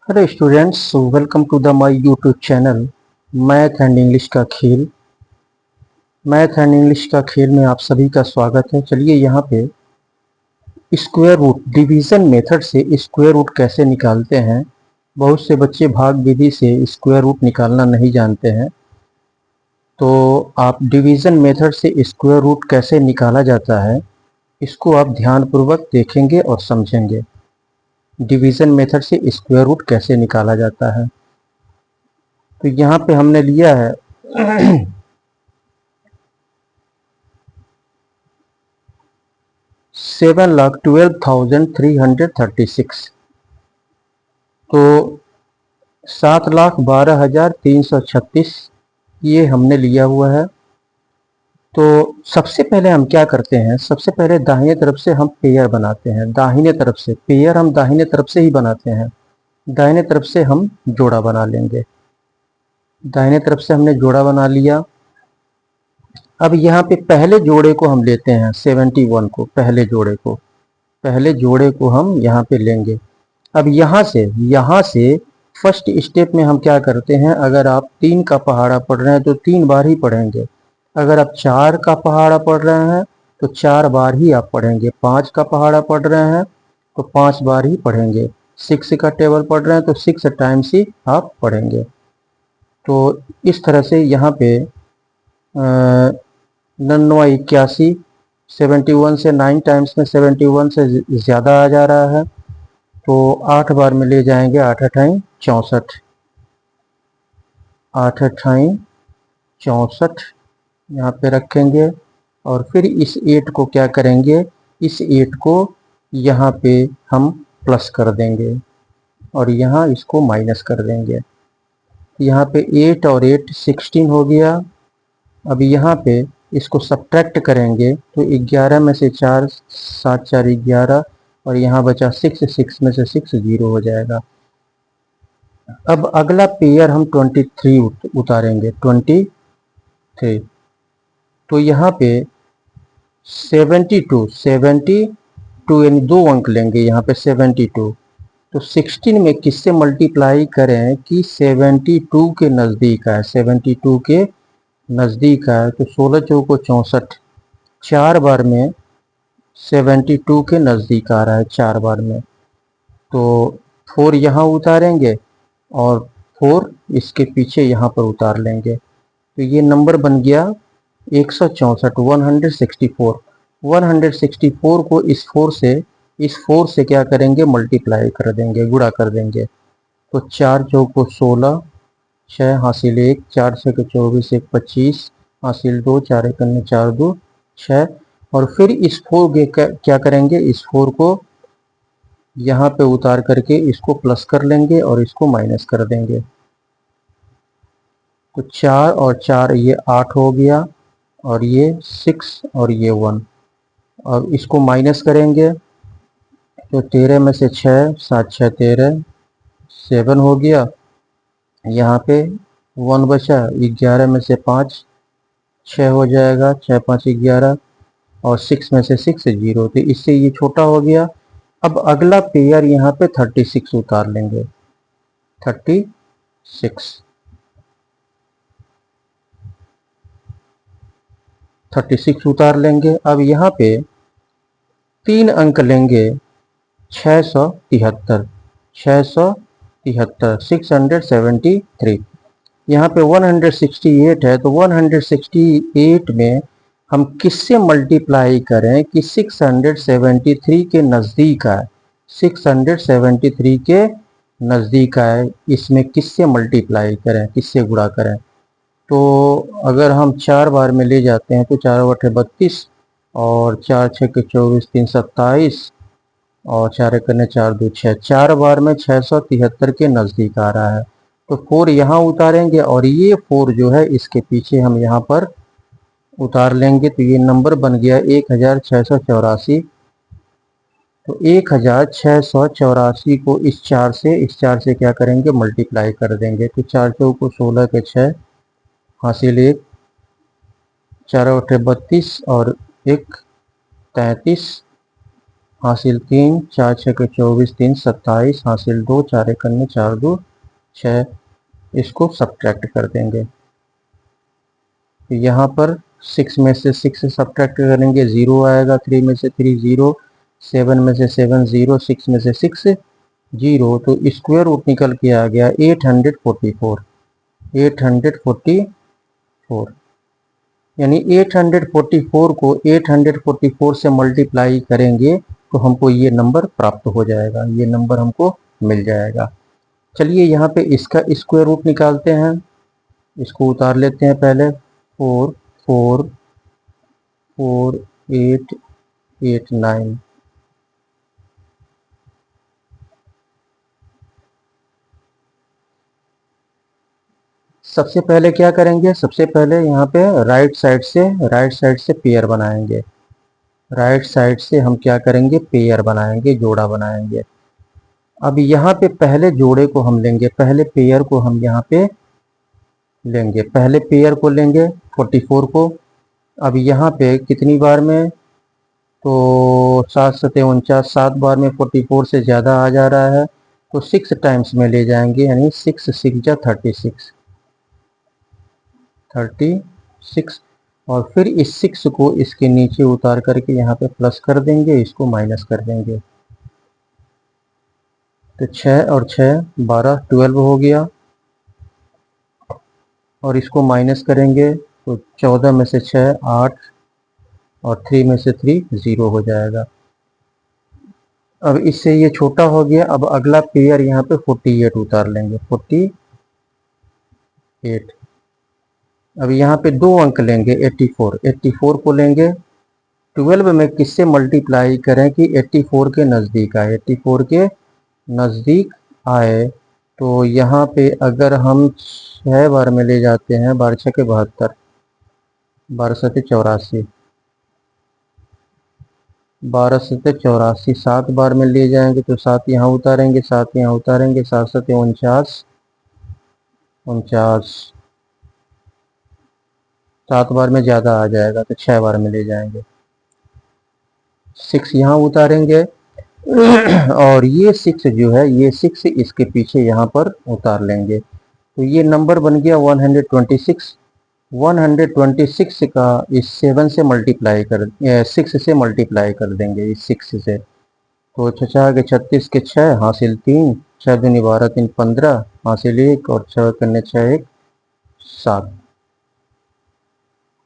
Hello students, welcome to the my YouTube channel math and English का खेल। Math and English का खेल में आप सभी का स्वागत है। चलिए यहाँ पे स्क्वायर रूट डिवीज़न मेथड से स्क्वायर रूट कैसे निकालते हैं। बहुत से बच्चे भाग विधि से स्क्वायर रूट निकालना नहीं जानते हैं, तो आप डिवीज़न मेथड से स्क्वायर रूट कैसे निकाला जाता है इसको आप ध्यानपूर्वक देखेंगे और समझेंगे। डिवीज़न मेथड से स्क्वायर रूट कैसे निकाला जाता है, तो यहाँ पे हमने लिया है 7,12,336। तो 7,12,336 ये हमने लिया हुआ है। तो सबसे पहले हम क्या करते हैं, सबसे पहले दाहिने तरफ से हम पेयर बनाते हैं। दाहिने तरफ से पेयर हम दाहिने तरफ से ही बनाते हैं। दाहिने तरफ से हम जोड़ा बना लेंगे। दाहिने तरफ से हमने जोड़ा बना लिया। अब यहाँ पे पहले जोड़े को हम लेते हैं 71 को, पहले जोड़े को हम यहाँ पे लेंगे। अब यहाँ से फर्स्ट स्टेप में हम क्या करते हैं, अगर आप 3 का पहाड़ा पढ़ रहे हैं तो 3 बार ही पढ़ेंगे। अगर आप 4 का पहाड़ा पढ़ रहे हैं तो 4 बार ही आप पढ़ेंगे। 5 का पहाड़ा पढ़ रहे हैं तो 5 बार ही पढ़ेंगे। 6 का टेबल पढ़ रहे हैं तो 6 टाइम्स ही आप पढ़ेंगे। तो इस तरह से यहाँ पे 981, 71 से 9 टाइम्स में 71 से ज़्यादा आ जा रहा है, तो 8 बार में ले जाएंगे। 8 अठाई 64, 8 अठाई 64 यहाँ पे रखेंगे। और फिर इस 8 को क्या करेंगे, इस 8 को यहाँ पे हम प्लस कर देंगे और यहाँ इसको माइनस कर देंगे। यहाँ पे 8 और 8 16 हो गया। अब यहाँ पे इसको सब्ट्रैक्ट करेंगे तो 11 में से 4, 7 4 11 और यहाँ बचा 6, 6 में से 6 0 हो जाएगा। अब अगला पेयर हम 23 उतारेंगे। 23 तो यहाँ पे 72 यानी 2 अंक लेंगे यहाँ पे 72। तो 16 में किससे मल्टीप्लाई करें कि 72 के नज़दीक आए, 72 के नज़दीक आए। तो 16 चौको 64, 4 बार में 72 के नज़दीक आ रहा है, 4 बार में। तो 4 यहाँ उतारेंगे और 4 इसके पीछे यहाँ पर उतार लेंगे। तो ये नंबर बन गया 164, 164 को इस 4 से क्या करेंगे, मल्टीप्लाई कर देंगे, गुणा कर देंगे। तो 4 चौको 16, 6 हासिल 1, 4 6 के 24, 1 25 हासिल 2, 4 1 4 2 6। और फिर इस 4 के क्या करेंगे, इस 4 को यहाँ पे उतार करके इसको प्लस कर लेंगे और इसको माइनस कर देंगे। तो 4 और 4 ये 8 हो गया और ये 6 और ये 1 और इसको माइनस करेंगे तो 13 में से 6, 7 6 13, 7 हो गया। यहाँ पे 1 बचा, 11 में से 5 6 हो जाएगा, 6 5 11 और 6 में से 6 0। तो इससे ये छोटा हो गया। अब अगला पेयर यहाँ पे 36 उतार लेंगे। 36 उतार लेंगे। अब यहाँ पे 3 अंक लेंगे 673, 673 यहाँ पे 168 है। तो 168 में हम किससे मल्टीप्लाई करें कि 673 के नज़दीक आए, 673 के नज़दीक आए। इसमें किससे मल्टीप्लाई करें, किससे गुणा करें। तो अगर हम 4 बार में ले जाते हैं तो 4 बटे 32 और 4 6 के 24, 3 27 और 4 1 4 2 6, 4 बार में 673 के नज़दीक आ रहा है। तो 4 यहाँ उतारेंगे और ये 4 जो है इसके पीछे हम यहाँ पर उतार लेंगे। तो ये नंबर बन गया 1684। तो 1684 को इस 4 से क्या करेंगे, मल्टीप्लाई कर देंगे। तो 4 चौको 16 के 6 हासिल 1, 4 अठे 32 और 1 33 हासिल 3, 4 6 के 24, 3 27, हासिल 2, 4 1 4 2 6, इसको सब्ट्रैक्ट कर देंगे। तो यहाँ पर 6 में से 6 सब्ट्रैक्ट करेंगे 0 आएगा, 3 में से 3 0, 7 में से 7 0, 6 में से 6 0, तो स्क्वायर रूट निकल के आ गया 844। 844 यानी 844 को 844 से मल्टीप्लाई करेंगे तो हमको ये नंबर प्राप्त हो जाएगा, ये नंबर हमको मिल जाएगा। चलिए यहाँ पे इसका स्क्वायर रूट निकालते हैं, इसको उतार लेते हैं पहले। 4 4 4 8 8 9, सबसे पहले क्या करेंगे, सबसे पहले यहाँ पे राइट साइड से पेयर बनाएंगे। राइट साइड से हम क्या करेंगे, पेयर बनाएंगे, जोड़ा बनाएंगे। अब यहाँ पे पहले जोड़े को हम लेंगे, पहले पेयर को हम यहाँ पे लेंगे, पहले पेयर को लेंगे 44 को। अब यहाँ पे कितनी बार में, तो 7 7 49, 7 बार में 44 से ज़्यादा आ जा रहा है तो 6 टाइम्स में ले जाएंगे, यानी 6 6 जा 36 36, और फिर इस 6 को इसके नीचे उतार करके यहाँ पे प्लस कर देंगे, इसको माइनस कर देंगे। तो 6 और 6 12 12 हो गया, और इसको माइनस करेंगे तो 14 में से 6 8, और 3 में से 3 0 हो जाएगा। अब इससे ये छोटा हो गया। अब अगला पेयर यहाँ पे 48 उतार लेंगे, 48। अब यहाँ पे 2 अंक लेंगे, 84, 84 को लेंगे 12 में किससे मल्टीप्लाई करें कि 84 के नज़दीक आए, 84 के नज़दीक आए। तो यहाँ पे अगर हम 6 बार में ले जाते हैं, 12 6 के 72, 12 7 84, 12 7 84, 7 बार में ले जाएंगे तो 7 यहाँ उतारेंगे, 7 यहाँ उतारेंगे, 7 7 49 49, 7 बार में ज़्यादा आ जाएगा तो 6 बार में ले जाएंगे, 6 यहाँ उतारेंगे और ये 6 जो है, ये 6 इसके पीछे यहाँ पर उतार लेंगे। तो ये नंबर बन गया 126। 126 का इस 7 से मल्टीप्लाई कर 6 से मल्टीप्लाई कर देंगे, इस 6 से। तो 6 के 36 के 6, हासिल 3, 6 दूनी 12 3 15, हासिल 1, और 6 करने 6 1 7।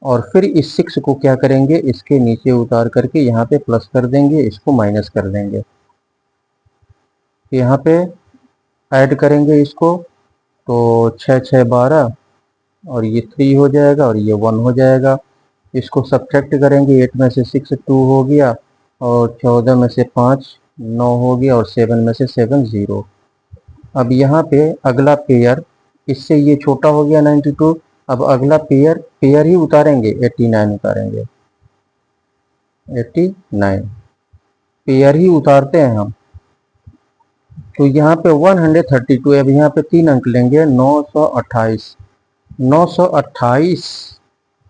और फिर इस 6 को क्या करेंगे, इसके नीचे उतार करके यहाँ पे प्लस कर देंगे, इसको माइनस कर देंगे। यहाँ पे ऐड करेंगे इसको, तो 6 6 12, और ये 3 हो जाएगा और ये 1 हो जाएगा। इसको सब्ट्रैक्ट करेंगे, 8 में से 6 2 हो गया, और 14 में से 5 9 हो गया, और 7 में से 7 0। अब यहाँ पे अगला पेयर, इससे ये छोटा हो गया 92। अब अगला पेयर ही उतारेंगे, 89 उतारेंगे, 89 पेयर ही उतारते हैं हम। तो यहाँ पे 132, अब यहाँ पे 3 अंक लेंगे, 928, 928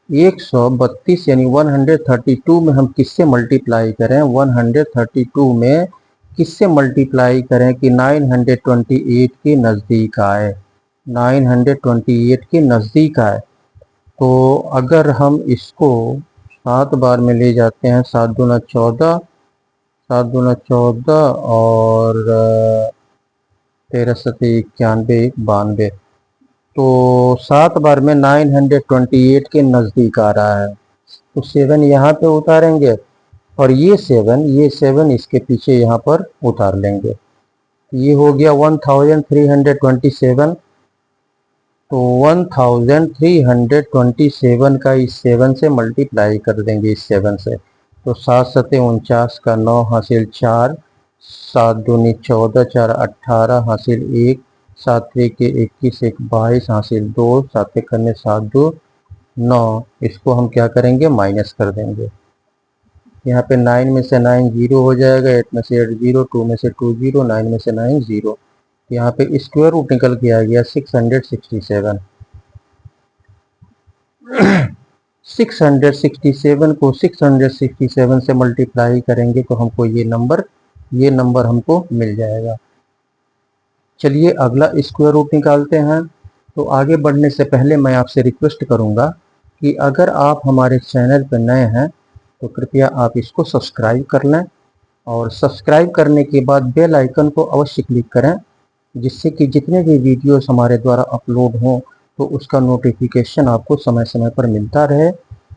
132, यानी 132 में हम किससे मल्टीप्लाई करें, 132 में किससे मल्टीप्लाई करें कि 928 के नज़दीक आए, 928 के नज़दीक आए। तो अगर हम इसको 7 बार में ले जाते हैं, 7 दूना 14, 7 दूना 14, और 13 7 91 92, तो 7 बार में 928 के नज़दीक आ रहा है। तो 7 यहाँ पे उतारेंगे, और ये 7 इसके पीछे यहाँ पर उतार लेंगे। ये हो गया 1327। तो 1327 का इस 7 से मल्टीप्लाई कर देंगे, इस 7 से। तो 7 7 49 का 9, हासिल 4, 7 दूनी 14, 4 18, हासिल 1, 7 के 21 1 22, हासिल 2, 7 करने 7 2 9। इसको हम क्या करेंगे, माइनस कर देंगे। यहाँ पे 9 में से 9 0 हो जाएगा, 8 में से 8 0, 2 में से 2 0, 9 में से 9 0। यहाँ पे स्क्वायर रूट निकल के आ गया 667। 667 को 667 से मल्टीप्लाई करेंगे तो हमको ये नंबर हमको मिल जाएगा। चलिए अगला स्क्वायर रूट निकालते हैं। तो आगे बढ़ने से पहले मैं आपसे रिक्वेस्ट करूंगा कि अगर आप हमारे चैनल पर नए हैं तो कृपया आप इसको सब्सक्राइब कर लें, और सब्सक्राइब करने के बाद बेल आइकन को अवश्य क्लिक करें, जिससे कि जितने भी वीडियोस हमारे द्वारा अपलोड हों तो उसका नोटिफिकेशन आपको समय समय पर मिलता रहे।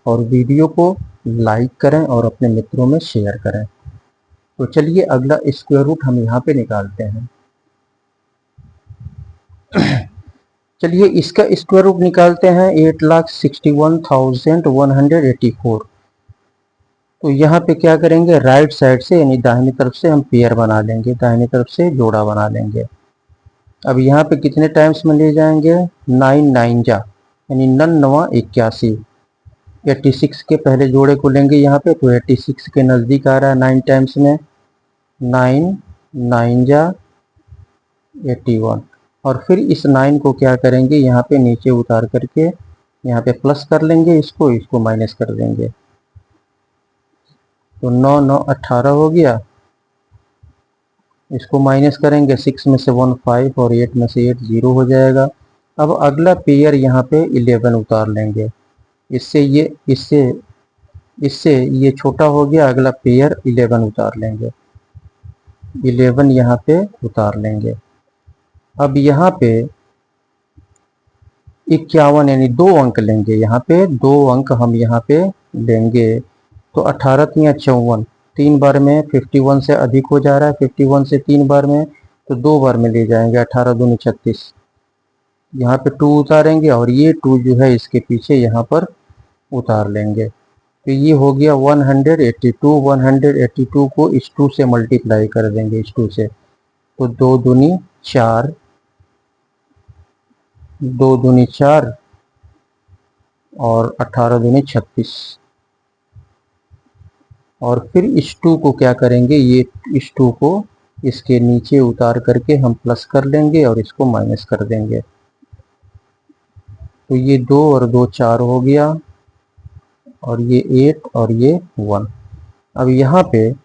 और वीडियो को लाइक करें और अपने मित्रों में शेयर करें। तो चलिए अगला स्क्वायर रूट हम यहाँ पे निकालते हैं। चलिए इसका स्क्वायर रूट निकालते हैं 8,61,184। तो यहाँ पे क्या करेंगे, राइट साइड से यानी दाहिनी तरफ से हम पेयर बना लेंगे, दाहिनी तरफ से जोड़ा बना लेंगे। अब यहाँ पे कितने टाइम्स में ले जाएंगे, 9 9 जा यानी 9 81। 86 के पहले जोड़े को लेंगे यहाँ पे, तो 86 के नज़दीक आ रहा है 9 टाइम्स में। 9 9 जा 81। और फिर इस 9 को क्या करेंगे, यहाँ पे नीचे उतार करके यहाँ पे प्लस कर लेंगे, इसको माइनस कर देंगे। तो 9 9 18 हो गया। इसको माइनस करेंगे, 6 में से 1 5 और 8 में से 8 0 हो जाएगा। अब अगला पेयर यहाँ पे 11 उतार लेंगे। इससे ये छोटा हो गया, अगला पेयर 11 उतार लेंगे। 11 यहाँ पे उतार लेंगे। अब यहाँ पे 51 यानी 2 अंक लेंगे, यहाँ पे 2 अंक हम यहाँ पे लेंगे। तो 18 या 54, 3 बार में 51 से अधिक हो जा रहा है, 51 से 3 बार में, तो 2 बार में ले जाएंगे। 18 दूनी 36, यहाँ पे 2 उतारेंगे और ये 2 जो है इसके पीछे यहाँ पर उतार लेंगे। तो ये हो गया 182। 182 को इस 2 से मल्टीप्लाई कर देंगे, इस 2 से। तो 2 दूनी 4, 2 दूनी 4 और 18 दूनी 36। और फिर इस 2 को क्या करेंगे, ये इस 2 को इसके नीचे उतार करके हम प्लस कर लेंगे और इसको माइनस कर देंगे। तो ये 2 और 2 4 हो गया, और ये 8 और ये 1। अब यहाँ पे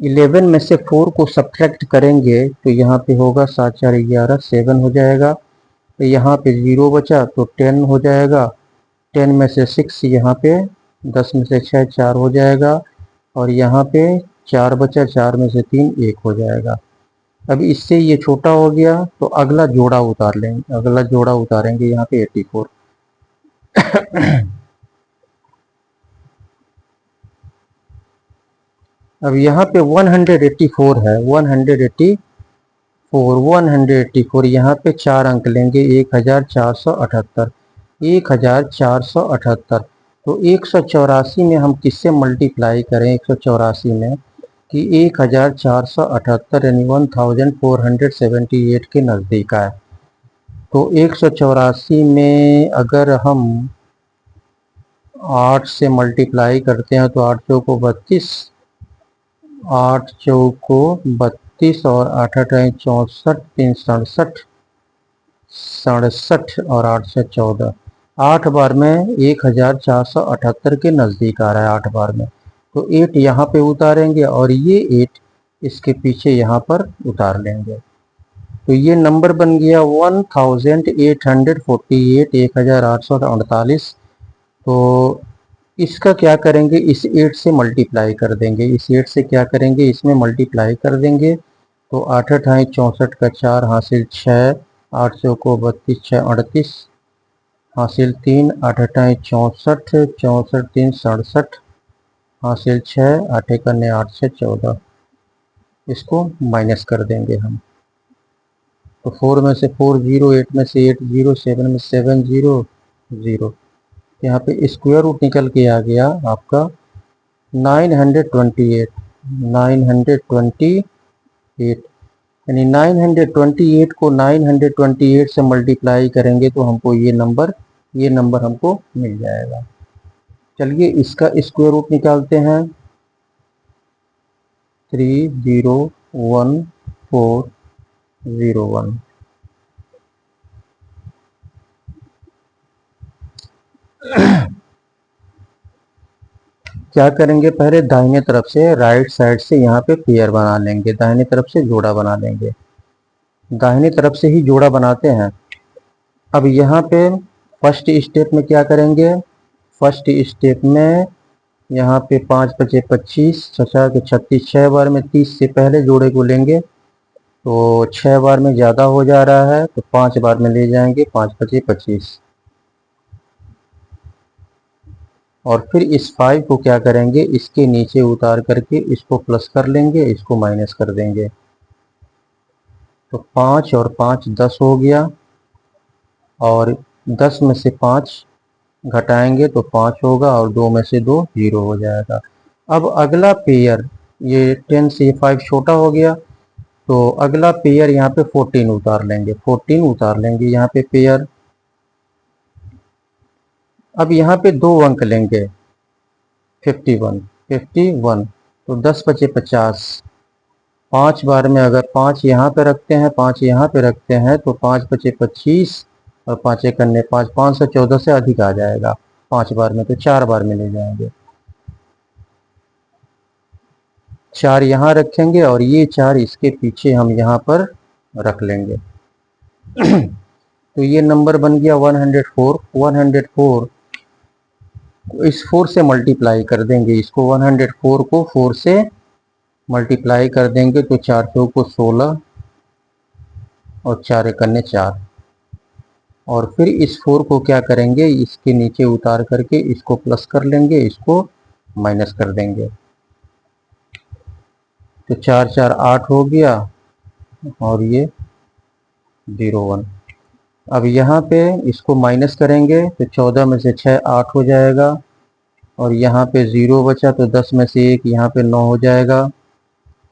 11 में से 4 को सब्ट्रैक्ट करेंगे तो यहाँ पे होगा 7 4 11, 7 हो जाएगा। तो यहाँ पे 0 बचा तो 10 हो जाएगा। 10 में से 6 यहाँ पे, 10 में से 6 4 हो जाएगा। और यहाँ पे 4 बचा, 4 में से 3 1 हो जाएगा। अब इससे ये छोटा हो गया तो अगला जोड़ा उतार लेंगे, अगला जोड़ा उतारेंगे यहाँ पे 84। अब यहाँ पे 184 है, 184 यहाँ पे 4 अंक लेंगे, 1478। 1478। तो 184 में हम किससे मल्टीप्लाई करें, 184 में कि 1478 यानी 1478 के नज़दीक आए। तो 184 में अगर हम 8 से मल्टीप्लाई करते हैं तो 8 चौको 32, 8 चौको 32 और 8 8 64, 3 67, 67 और 8 से 14। 8 बार में 1478 के नज़दीक आ रहा है, 8 बार में। तो 8 यहाँ पे उतारेंगे और ये 8 इसके पीछे यहाँ पर उतार लेंगे। तो ये नंबर बन गया 1848, 1848। तो इसका क्या करेंगे, इस 8 से मल्टीप्लाई कर देंगे, इस 8 से क्या करेंगे, इसमें मल्टीप्लाई कर देंगे। तो 8 8 64 का 4 हासिल 6, 8 को 32, 6 38 हासिल 3, 8 8 64, 64 3 67 हासिल 6, 8 1 8 से 14। इसको माइनस कर देंगे हम। तो 4 में से 4 0, 8 में से 8 0, 7 में 7 0 0। यहाँ पे स्क्वायर रूट निकल के आ गया आपका 928। 928 यानी 928 को 928 से मल्टीप्लाई करेंगे तो हमको ये नंबर हमको मिल जाएगा। चलिए इसका स्क्वायर रूट निकालते हैं। 301,401। क्या करेंगे, पहले दाहिने तरफ से राइट साइड से यहाँ पे पेयर बना लेंगे, दाहिने तरफ से जोड़ा बना लेंगे, दाहिने तरफ से ही जोड़ा बनाते हैं। अब यहाँ पे फर्स्ट स्टेप में क्या करेंगे, फर्स्ट स्टेप में यहाँ पे 5 बचे 25, 6 के 36, 6 बार में 30 से पहले जोड़े को लेंगे तो 6 बार में ज़्यादा हो जा रहा है तो 5 बार में ले जाएंगे, 5 बचे 25। और फिर इस 5 को क्या करेंगे, इसके नीचे उतार करके इसको प्लस कर लेंगे, इसको माइनस कर देंगे। तो 5 और 5 10 हो गया, और 10 में से 5 घटाएंगे तो 5 होगा, और 2 में से 2 0 हो जाएगा। अब अगला पेयर, ये 10 से 5 छोटा हो गया, तो अगला पेयर यहाँ पे 14 उतार लेंगे, 14 उतार लेंगे यहाँ पे पेयर। अब यहाँ पे 2 अंक लेंगे, 51, 51, तो 10 बचे 50। 5 बार में अगर 5 यहाँ पे रखते हैं, 5 यहाँ पे रखते हैं तो 5 बचे 25, और 5 एक करने 5, 514 से अधिक आ जाएगा 5 बार में, तो 4 बार में ले जाएंगे। 4 यहाँ रखेंगे और ये 4 इसके पीछे हम यहाँ पर रख लेंगे। तो ये नंबर बन गया 104। 104 इस 4 से मल्टीप्लाई कर देंगे, इसको 104 को 4 से मल्टीप्लाई कर देंगे तो 4 चौक को 16, और 4 एक करने 4, और फिर इस 4 को क्या करेंगे, इसके नीचे उतार करके इसको प्लस कर लेंगे, इसको माइनस कर देंगे। तो 4 4 8 हो गया, और ये 01। अब यहाँ पे इसको माइनस करेंगे तो 14 में से 6 8 हो जाएगा, और यहाँ पे 0 बचा तो 10 में से 1 यहाँ पे 9 हो जाएगा,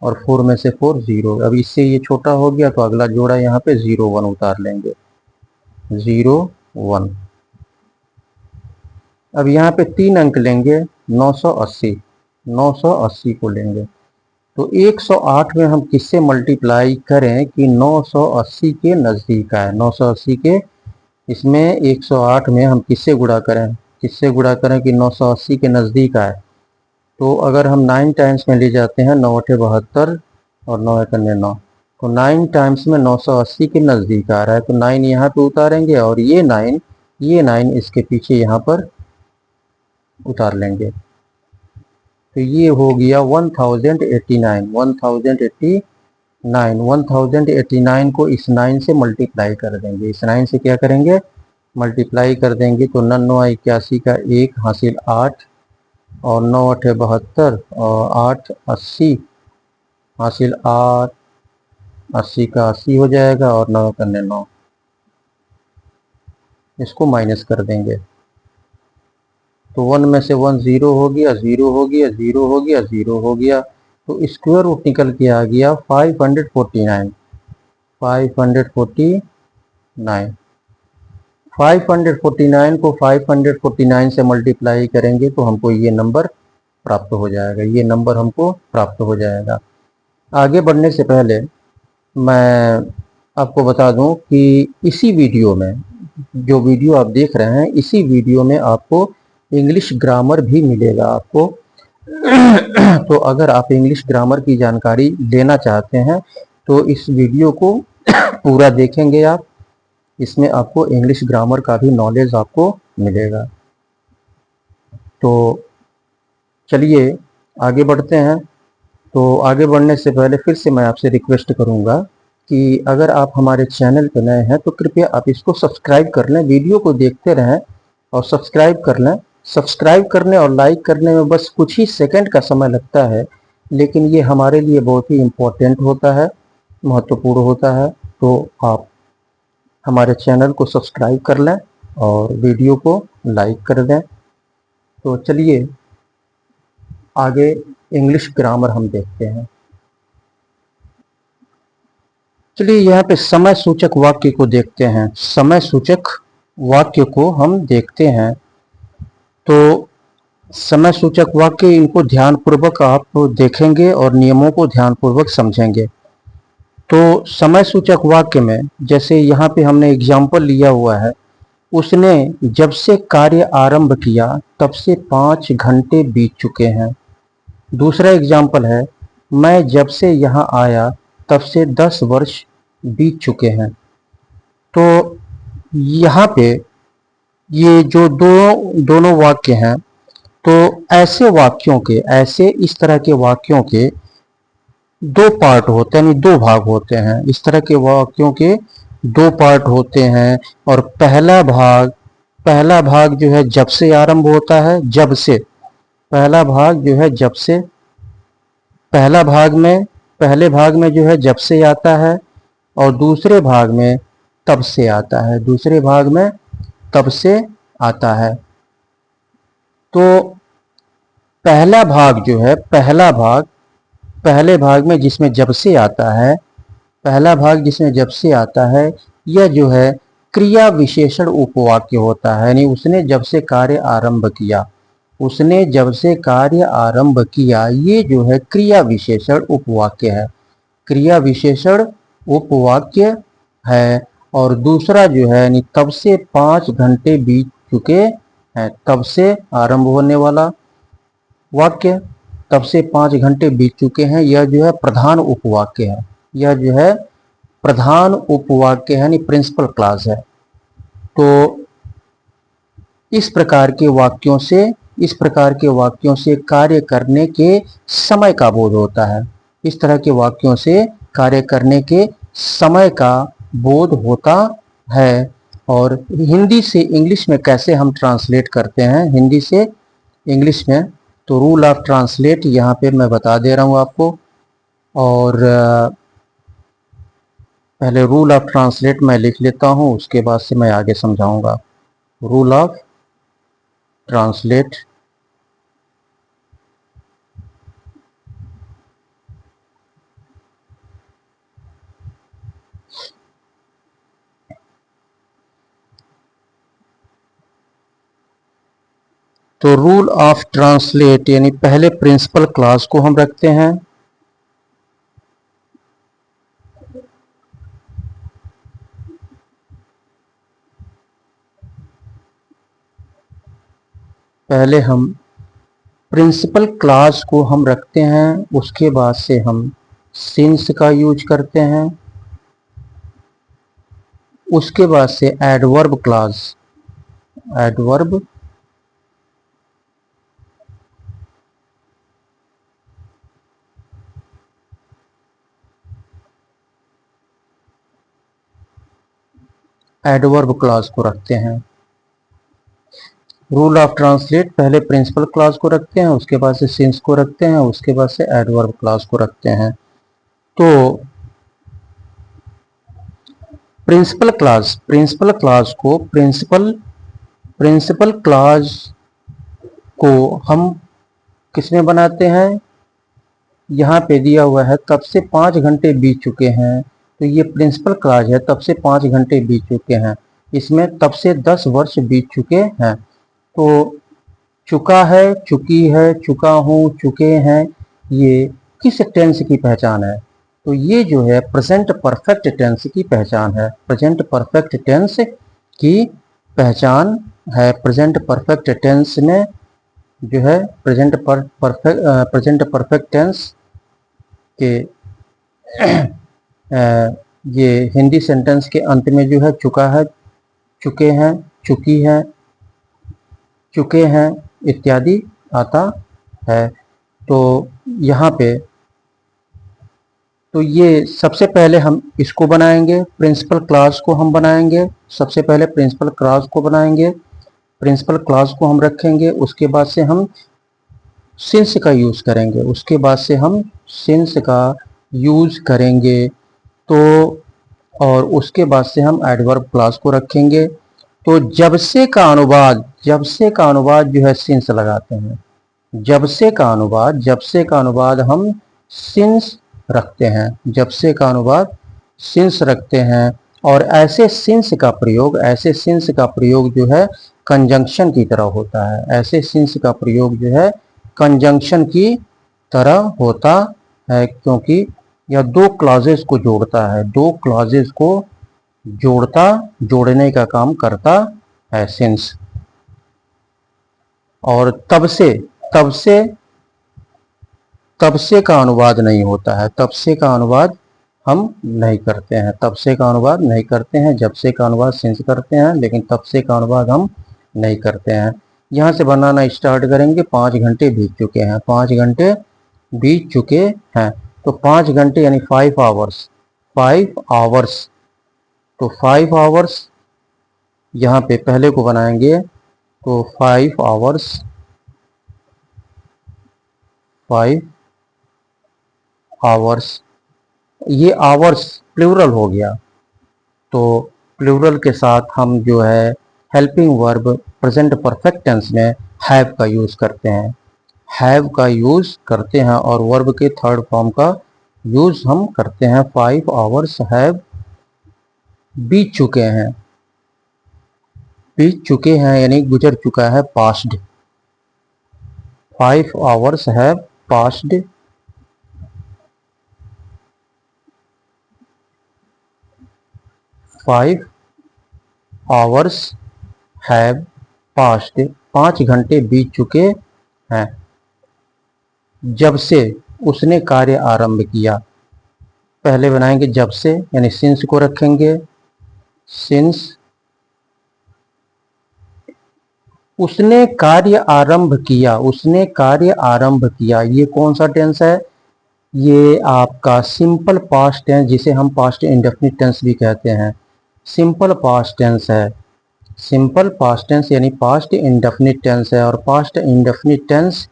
और 4 में से 4 0। अब इससे ये छोटा हो गया तो अगला जोड़ा यहाँ पे 01 उतार लेंगे, 01। अब यहाँ पे 3 अंक लेंगे, 980, 980 को लेंगे। तो 108 में हम किससे मल्टीप्लाई करें कि 980 के नज़दीक आए, 980 के, इसमें 108 में हम किससे गुणा करें, किससे गुणा करें कि 980 के नज़दीक आए। तो अगर हम 9 टाइम्स में ले जाते हैं, 9 8 72 और 9 एक 9, तो 9 टाइम्स में 980 के नज़दीक आ रहा है, तो 9 यहाँ पे उतारेंगे, और ये 9 इसके पीछे यहाँ पर उतार लेंगे। तो ये हो गया 1089, 1089 को इस 9 से मल्टीप्लाई कर देंगे, इस 9 से क्या करेंगे, मल्टीप्लाई कर देंगे। तो 99 81 का 1 हासिल 8, और 9 8 72, और 8 80 हासिल 8, 80 का 80 हो जाएगा, और 9 करने 9, इसको माइनस कर देंगे। तो 1 में से 1 0 हो गया, 0 हो गया, 0 हो गया, 0 हो गया, तो स्क्वायर रूट निकल के आ गया 549, 549। 549 को 549 से मल्टीप्लाई करेंगे तो हमको ये नंबर प्राप्त हो जाएगा, ये नंबर हमको प्राप्त हो जाएगा। आगे बढ़ने से पहले मैं आपको बता दूं कि इसी वीडियो में, जो वीडियो आप देख रहे हैं, इसी वीडियो में आपको इंग्लिश ग्रामर भी मिलेगा आपको। तो अगर आप इंग्लिश ग्रामर की जानकारी लेना चाहते हैं तो इस वीडियो को पूरा देखेंगे आप, इसमें आपको इंग्लिश ग्रामर का भी नॉलेज आपको मिलेगा। तो चलिए आगे बढ़ते हैं। तो आगे बढ़ने से पहले फिर से मैं आपसे रिक्वेस्ट करूंगा कि अगर आप हमारे चैनल पर नए हैं तो कृपया आप इसको सब्सक्राइब कर लें, वीडियो को देखते रहें और सब्सक्राइब कर लें। सब्सक्राइब करने और लाइक करने में बस कुछ ही सेकंड का समय लगता है, लेकिन ये हमारे लिए बहुत ही इम्पोर्टेंट होता है, महत्वपूर्ण होता है। तो आप हमारे चैनल को सब्सक्राइब कर लें और वीडियो को लाइक कर दें। तो चलिए आगे इंग्लिश ग्रामर हम देखते हैं। चलिए यहाँ पे समय सूचक वाक्य को देखते हैं। समय सूचक वाक्य को हम देखते हैं। तो समय सूचक वाक्य, इनको ध्यानपूर्वक आप देखेंगे और नियमों को ध्यानपूर्वक समझेंगे। तो समय सूचक वाक्य में जैसे यहाँ पे हमने एग्जाम्पल लिया हुआ है, उसने जब से कार्य आरंभ किया तब से 5 घंटे बीत चुके हैं। दूसरा एग्जाम्पल है, मैं जब से यहाँ आया तब से 10 वर्ष बीत चुके हैं। तो यहाँ पे ये जो दोनों वाक्य हैं, तो ऐसे इस तरह के वाक्यों के दो पार्ट होते हैं, यानी दो भाग होते हैं। इस तरह के वाक्यों के दो पार्ट होते हैं। और पहला भाग जो है जब से आरंभ होता है, जब से। पहला भाग जो है जब से, पहले भाग में जो है जब से आता है, और दूसरे भाग में तब से आता है, दूसरे भाग में तब से आता है। तो पहला भाग जो है, पहले भाग में जिसमें जब से आता है, पहला भाग जिसमें जब से आता है, यह जो है क्रिया विशेषण उपवाक्य होता है। यानी उसने जब से कार्य आरंभ किया, उसने जब से कार्य आरंभ किया, ये जो है क्रिया विशेषण उपवाक्य है, क्रिया विशेषण उपवाक्य है। और दूसरा जो है यानी तब से 5 घंटे बीत चुके हैं, तब से आरंभ होने वाला वाक्य, तब से 5 घंटे बीत चुके हैं, यह जो है प्रधान उपवाक्य है, यह जो है प्रधान उपवाक्य है, यानी प्रिंसिपल क्लॉज है। तो इस प्रकार के वाक्यों से कार्य करने के समय का बोध होता है। इस तरह के वाक्यों से कार्य करने के समय का बोध होता है। और हिंदी से इंग्लिश में कैसे हम ट्रांसलेट करते हैं, हिंदी से इंग्लिश में, तो रूल ऑफ ट्रांसलेट यहाँ पे मैं बता दे रहा हूँ आपको। और पहले रूल ऑफ ट्रांसलेट मैं लिख लेता हूँ, उसके बाद से मैं आगे समझाऊंगा। रूल ऑफ ट्रांसलेट, तो रूल ऑफ ट्रांसलेट यानी पहले प्रिंसिपल क्लॉज को हम रखते हैं, पहले हम प्रिंसिपल क्लॉज को हम रखते हैं, उसके बाद से हम सिंस का यूज करते हैं, उसके बाद से adverb clause, adverb, adverb clause को रखते हैं। रूल ऑफ ट्रांसलेट पहले प्रिंसिपल क्लॉज को रखते हैं, उसके बाद से सिंस को रखते हैं, उसके बाद से एडवर्ब क्लॉज को रखते हैं। तो प्रिंसिपल क्लॉज को प्रिंसिपल क्लॉज को हम किसमें बनाते हैं, यहाँ पे दिया हुआ है तब से 5 घंटे बीत चुके हैं, तो ये प्रिंसिपल क्लॉज है, तब से 5 घंटे बीत चुके हैं। इसमें तब से 10 वर्ष बीत चुके हैं। तो चुका है, चुकी है, चुका हूँ, चुके हैं, ये किस टेंस की पहचान है, तो ये जो है प्रेजेंट परफेक्ट टेंस की पहचान है, प्रेजेंट परफेक्ट टेंस की पहचान है। प्रेजेंट परफेक्ट टेंस में जो है प्रेजेंट परफेक्ट टेंस के ये हिंदी सेंटेंस के अंत में जो है चुका है, चुके हैं, चुकी है, चुके हैं इत्यादि आता है। तो यहाँ पे तो ये सबसे पहले हम इसको बनाएंगे, प्रिंसिपल क्लॉज को हम बनाएंगे, सबसे पहले प्रिंसिपल क्लॉज को बनाएंगे, प्रिंसिपल क्लॉज को हम रखेंगे, उसके बाद से हम सिंस का यूज करेंगे, उसके बाद से हम सिंस का यूज करेंगे। तो और उसके बाद से हम एडवर्ब क्लॉज को रखेंगे। तो जब से का अनुवाद जो है सिंस लगाते हैं, जब से का अनुवाद हम सिंस रखते हैं, जब से का अनुवाद सिंस रखते हैं। और ऐसे सिंस का प्रयोग जो है कंजंक्शन की तरह होता है, ऐसे सिंस का प्रयोग जो है कंजंक्शन की तरह होता है, क्योंकि यह दो क्लॉजेस को जोड़ता है, दो क्लॉजेस को जोड़ने का काम करता है सिंस। और तब से तब से का अनुवाद नहीं होता है, तब से का अनुवाद हम नहीं करते हैं, तब से का अनुवाद नहीं करते हैं। जब से का अनुवाद सिंस करते हैं, लेकिन तब से का अनुवाद हम नहीं करते हैं। यहाँ से बनाना स्टार्ट करेंगे। 5 घंटे बीत चुके हैं, 5 घंटे बीत चुके हैं। तो 5 घंटे यानी 5 आवर्स, 5 आवर्स। तो 5 आवर्स यहाँ पे पहले को बनाएंगे तो 5 आवर्स, 5 आवर्स। ये आवर्स प्लूरल हो गया, तो प्लूरल के साथ हम जो है helping verb present perfect tense में हैव का यूज करते हैं, हैव का यूज करते हैं। और वर्ब के थर्ड फॉर्म का यूज हम करते हैं। 5 आवर्स हैव बीत चुके हैं, बीत चुके हैं यानी गुजर चुका है, passed. 5 hours have passed, 5 hours have passed. 5 घंटे बीत चुके हैं जब से उसने कार्य आरंभ किया। पहले बनाएंगे जब से यानी सिंस को रखेंगे, सिंस उसने कार्य आरंभ किया, उसने कार्य आरंभ किया। ये कौन सा टेंस है? ये आपका सिंपल पास्ट टेंस, जिसे हम पास्ट इंडेफिनिट टेंस भी कहते हैं। सिंपल पास्ट टेंस है, सिंपल पास्ट टेंस यानी पास्ट इंडेफिनिट टेंस है। और past indefinite tense,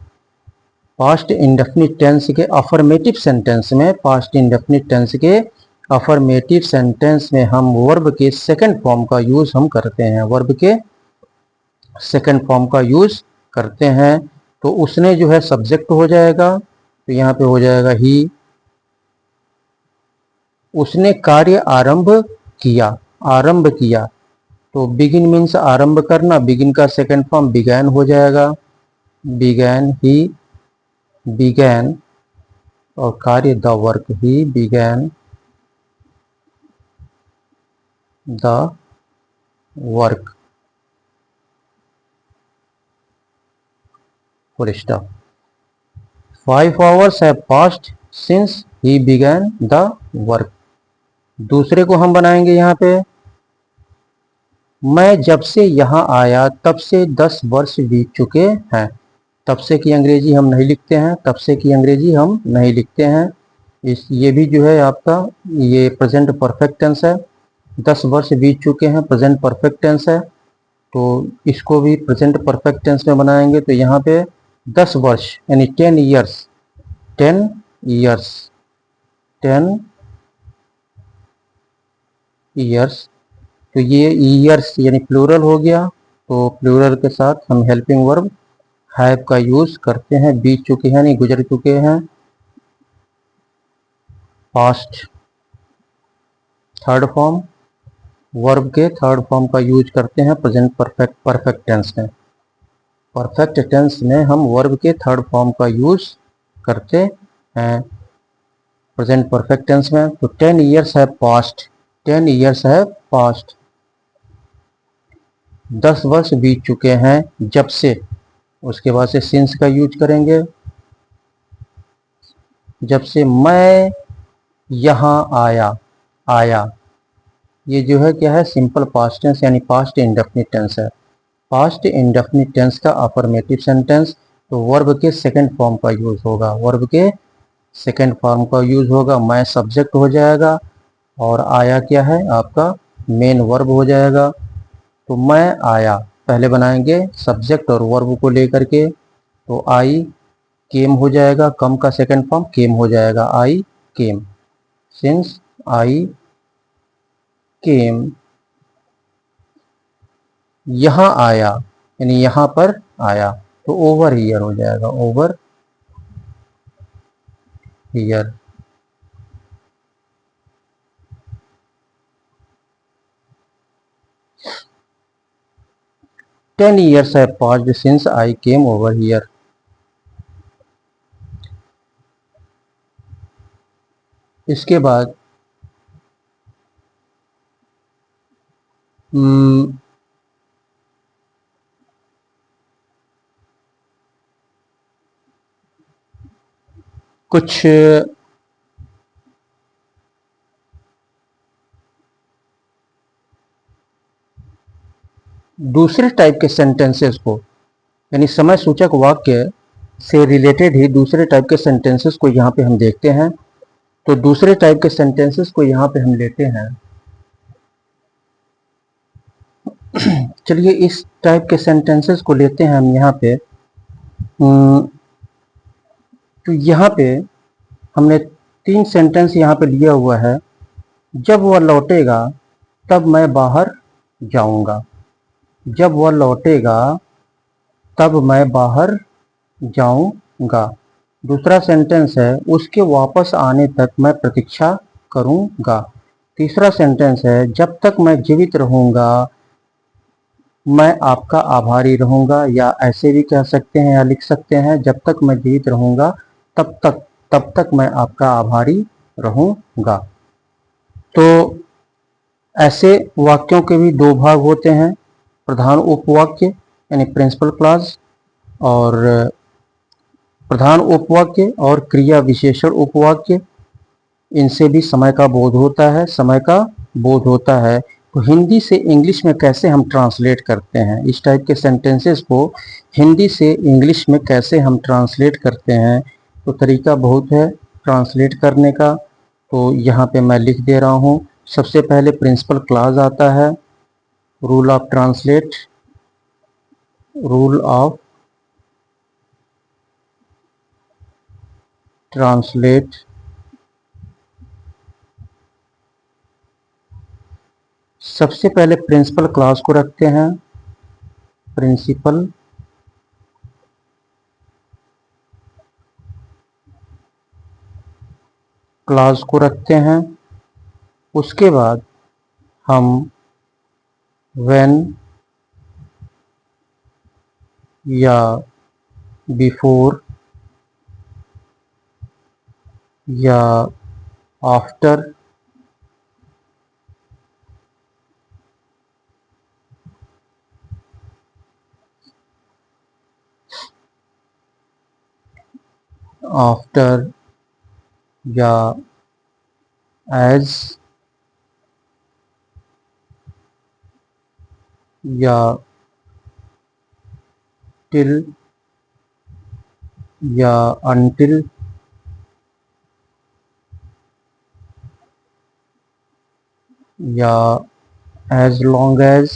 past indefinite tense के अफर्मेटिव सेंटेंस में, पास्ट इंडेफिनिट टेंस के अफर्मेटिव सेंटेंस में हम वर्ब के सेकंड फॉर्म का यूज हम करते हैं, वर्ब के सेकंड फॉर्म का यूज करते हैं। तो उसने जो है सब्जेक्ट हो जाएगा, तो यहाँ पे हो जाएगा ही। उसने कार्य आरंभ किया, आरंभ किया। तो बिगिन मीन्स आरंभ करना, बिगिन का सेकंड फॉर्म बिगैन हो जाएगा, बिगैन, ही बिगैन। और कार्य the work, he began the work, full stop. 5 hours have passed since he began the work. दूसरे को हम बनाएंगे यहाँ पे, मैं जब से यहाँ आया तब से 10 वर्ष बीत चुके हैं। तब से की अंग्रेजी हम नहीं लिखते हैं, तब से की अंग्रेजी हम नहीं लिखते हैं। ये भी जो है आपका ये प्रेजेंट परफेक्ट टेंस है। 10 वर्ष बीत चुके हैं प्रेजेंट परफेक्ट टेंस है, तो इसको भी प्रेजेंट परफेक्ट टेंस में बनाएंगे। तो यहाँ पे 10 वर्ष यानी 10 ईयर्स, 10 ईयर्स, 10 ईयर्स। तो ये ईयर्स यानी प्लूरल हो गया, तो प्लूरल के साथ हम हेल्पिंग वर्ब हैव का यूज करते हैं। बीत चुके हैं यानी गुजर चुके हैं, पास्ट थर्ड फॉर्म। वर्ब के थर्ड फॉर्म का यूज करते हैं प्रेजेंट परफेक्ट टेंस में। परफेक्ट टेंस में हम वर्ब के थर्ड फॉर्म का यूज करते हैं प्रेजेंट परफेक्ट टेंस में। तो 10 ईयर्स है पास्ट, 10 ईयर्स है पास्ट। 10 वर्ष बीत चुके हैं जब से, उसके बाद से सिंस का यूज करेंगे। जब से मैं यहाँ आया, आया, ये जो है क्या है, सिंपल पास्ट टेंस यानी पास्ट इंडेफिनिट टेंस है। पास्ट इंडेफिनिट टेंस का अफर्मेटिव सेंटेंस, तो वर्ब के सेकंड फॉर्म का यूज होगा, वर्ब के सेकंड फॉर्म का यूज होगा। मैं सब्जेक्ट हो जाएगा और आया क्या है आपका मेन वर्ब हो जाएगा। तो मैं आया पहले बनाएंगे सब्जेक्ट और वर्ब को लेकर के, तो आई केम हो जाएगा, कम का सेकंड फॉर्म केम हो जाएगा, आई केम। सिंस आई केम, यहाँ आया यानी यहाँ पर आया, तो ओवर हियर हो जाएगा, ओवर हियर। टेन ईयर्स है passed since I came over here. इसके बाद कुछ दूसरे टाइप के सेंटेंसेस को, यानी समय सूचक वाक्य से रिलेटेड ही दूसरे टाइप के सेंटेंसेस को यहाँ पे हम देखते हैं। तो दूसरे टाइप के सेंटेंसेस को यहाँ पे हम लेते हैं। चलिए इस टाइप के सेंटेंसेस को लेते हैं हम यहाँ पे। तो यहाँ पे हमने 3 सेंटेंस यहाँ पे लिया हुआ है। जब वह लौटेगा तब मैं बाहर जाऊंगा। जब वह लौटेगा तब मैं बाहर जाऊंगा। दूसरा सेंटेंस है उसके वापस आने तक मैं प्रतीक्षा करूंगा। तीसरा सेंटेंस है जब तक मैं जीवित रहूंगा मैं आपका आभारी रहूंगा, या ऐसे भी कह सकते हैं या लिख सकते हैं जब तक मैं जीवित रहूंगा तब तक मैं आपका आभारी रहूंगा। तो ऐसे वाक्यों के भी 2 भाग होते हैं, प्रधान उपवाक्य यानी प्रिंसिपल क्लॉज, और प्रधान उपवाक्य और क्रिया विशेषण उपवाक्य। इनसे भी समय का बोध होता है, समय का बोध होता है। तो हिंदी से इंग्लिश में कैसे हम ट्रांसलेट करते हैं, इस टाइप के सेंटेंसेस को हिंदी से इंग्लिश में कैसे हम ट्रांसलेट करते हैं, तो तरीका बहुत है ट्रांसलेट करने का। तो यहाँ पे मैं लिख दे रहा हूँ। सबसे पहले प्रिंसिपल क्लॉज आता है, rule of translate, rule of translate. सबसे पहले प्रिंसिपल क्लॉज को रखते हैं, प्रिंसिपल क्लॉज को रखते हैं। उसके बाद हम व्हेन या बिफोर या आफ्टर या एज या टिल या अनटिल या एज लॉन्ग एज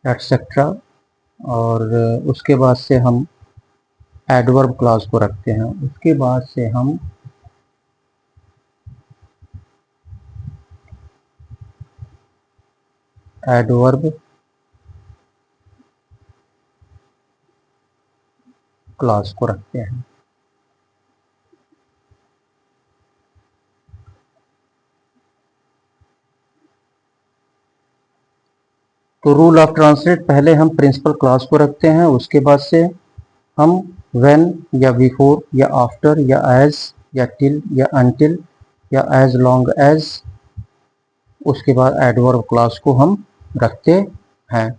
एटसेट्रा। और उसके बाद से हम एडवर्ब क्लॉज को रखते हैं। उसके बाद से हम एडवर्ब क्लॉज को रखते हैं। तो रूल ऑफ ट्रांसलेट, पहले हम प्रिंसिपल क्लॉज को रखते हैं, उसके बाद से हम व्हेन या बिफोर या आफ्टर या एज या टिल या अनटिल या एज लॉन्ग एज, उसके बाद एडवर्ब क्लॉज को हम रखते हैं।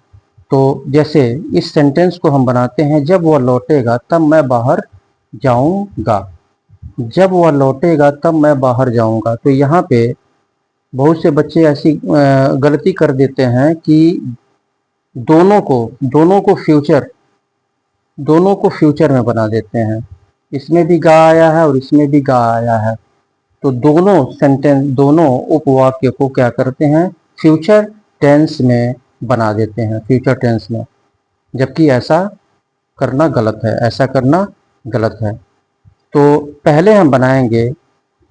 तो जैसे इस सेंटेंस को हम बनाते हैं, जब वह लौटेगा तब मैं बाहर जाऊंगा। जब वह लौटेगा तब मैं बाहर जाऊंगा। तो यहाँ पे बहुत से बच्चे ऐसी गलती कर देते हैं कि दोनों को फ्यूचर में बना देते हैं। इसमें भी गा आया है और इसमें भी गा आया है। तो दोनों उपवाक्य को क्या करते हैं, फ्यूचर टेंस में बना देते हैं, फ्यूचर टेंस में, जबकि ऐसा करना गलत है, ऐसा करना गलत है। तो पहले हम बनाएंगे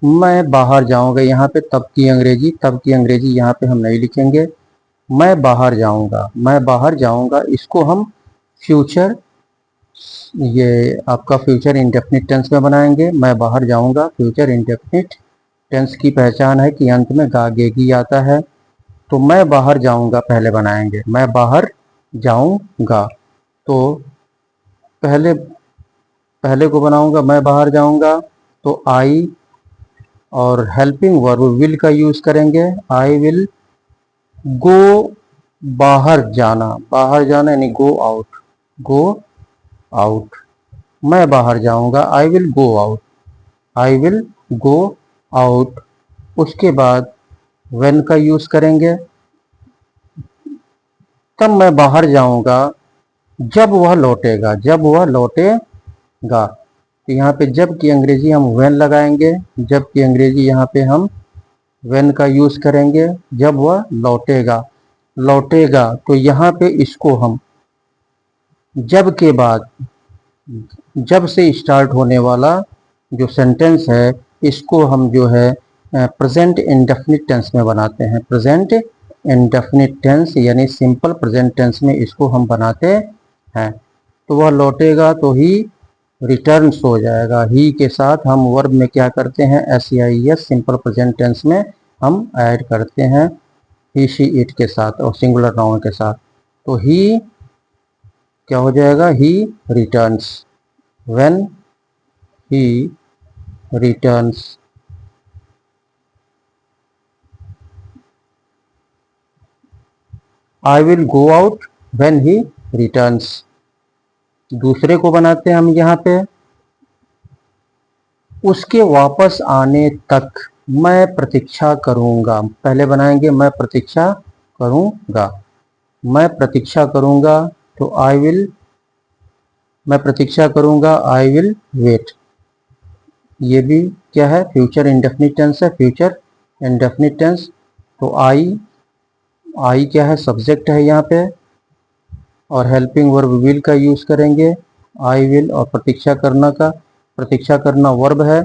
मैं बाहर जाऊंगा, यहाँ पे तब की अंग्रेजी यहाँ पे हम नहीं लिखेंगे। मैं बाहर जाऊंगा, इसको हम फ्यूचर, ये आपका फ्यूचर इंडेफिनिट टेंस में बनाएंगे। मैं बाहर जाऊंगा फ्यूचर इंडेफिनिट टेंस की पहचान है कि अंत में गा गेगी आता है। तो मैं बाहर जाऊंगा पहले बनाएंगे, मैं बाहर जाऊंगा। तो पहले को बनाऊंगा, मैं बाहर जाऊंगा, तो आई और हेल्पिंग वर्ब विल का यूज करेंगे। आई विल गो, बाहर जाना, बाहर जाना यानी गो आउट, गो आउट, मैं बाहर जाऊंगा, I will go out, I will go out. उसके बाद व्हेन का यूज करेंगे, तब मैं बाहर जाऊंगा जब वह लौटेगा, जब वह लौटेगा। तो यहाँ पे जब की अंग्रेजी हम व्हेन लगाएंगे, जब की अंग्रेजी यहाँ पे हम व्हेन का यूज करेंगे, जब वह लौटेगा, लौटेगा। तो यहाँ पे इसको हम जब के बाद, जब से स्टार्ट होने वाला जो सेंटेंस है, इसको हम जो है प्रेजेंट इंडेफिनिट टेंस में बनाते हैं। प्रेजेंट इंडेफिनिट टेंस यानी सिंपल प्रेजेंट टेंस में इसको हम बनाते हैं। तो वह लौटेगा तो ही रिटर्न्स हो जाएगा। ही के साथ हम वर्ब में क्या करते हैं, SEIS सिंपल प्रेजेंट टेंस में हम ऐड करते हैं ही शी इट के साथ और सिंगुलर नाउन के साथ। तो ही क्या हो जाएगा, ही returns, when he returns. I will go out when he returns. दूसरे को बनाते हैं हम यहाँ पे, उसके वापस आने तक मैं प्रतीक्षा करूंगा। पहले बनाएंगे मैं प्रतीक्षा करूंगा, मैं प्रतीक्षा करूंगा। तो आई विल, मैं प्रतीक्षा करूंगा, आई विल वेट। ये भी क्या है, फ्यूचर इंडेफिनिट टेंस है, फ्यूचर इंडेफिनिट टेंस। तो आई क्या है, सब्जेक्ट है यहाँ पे, और हेल्पिंग वर्ब विल का यूज करेंगे, आई विल, और प्रतीक्षा करना का, प्रतीक्षा करना वर्ब है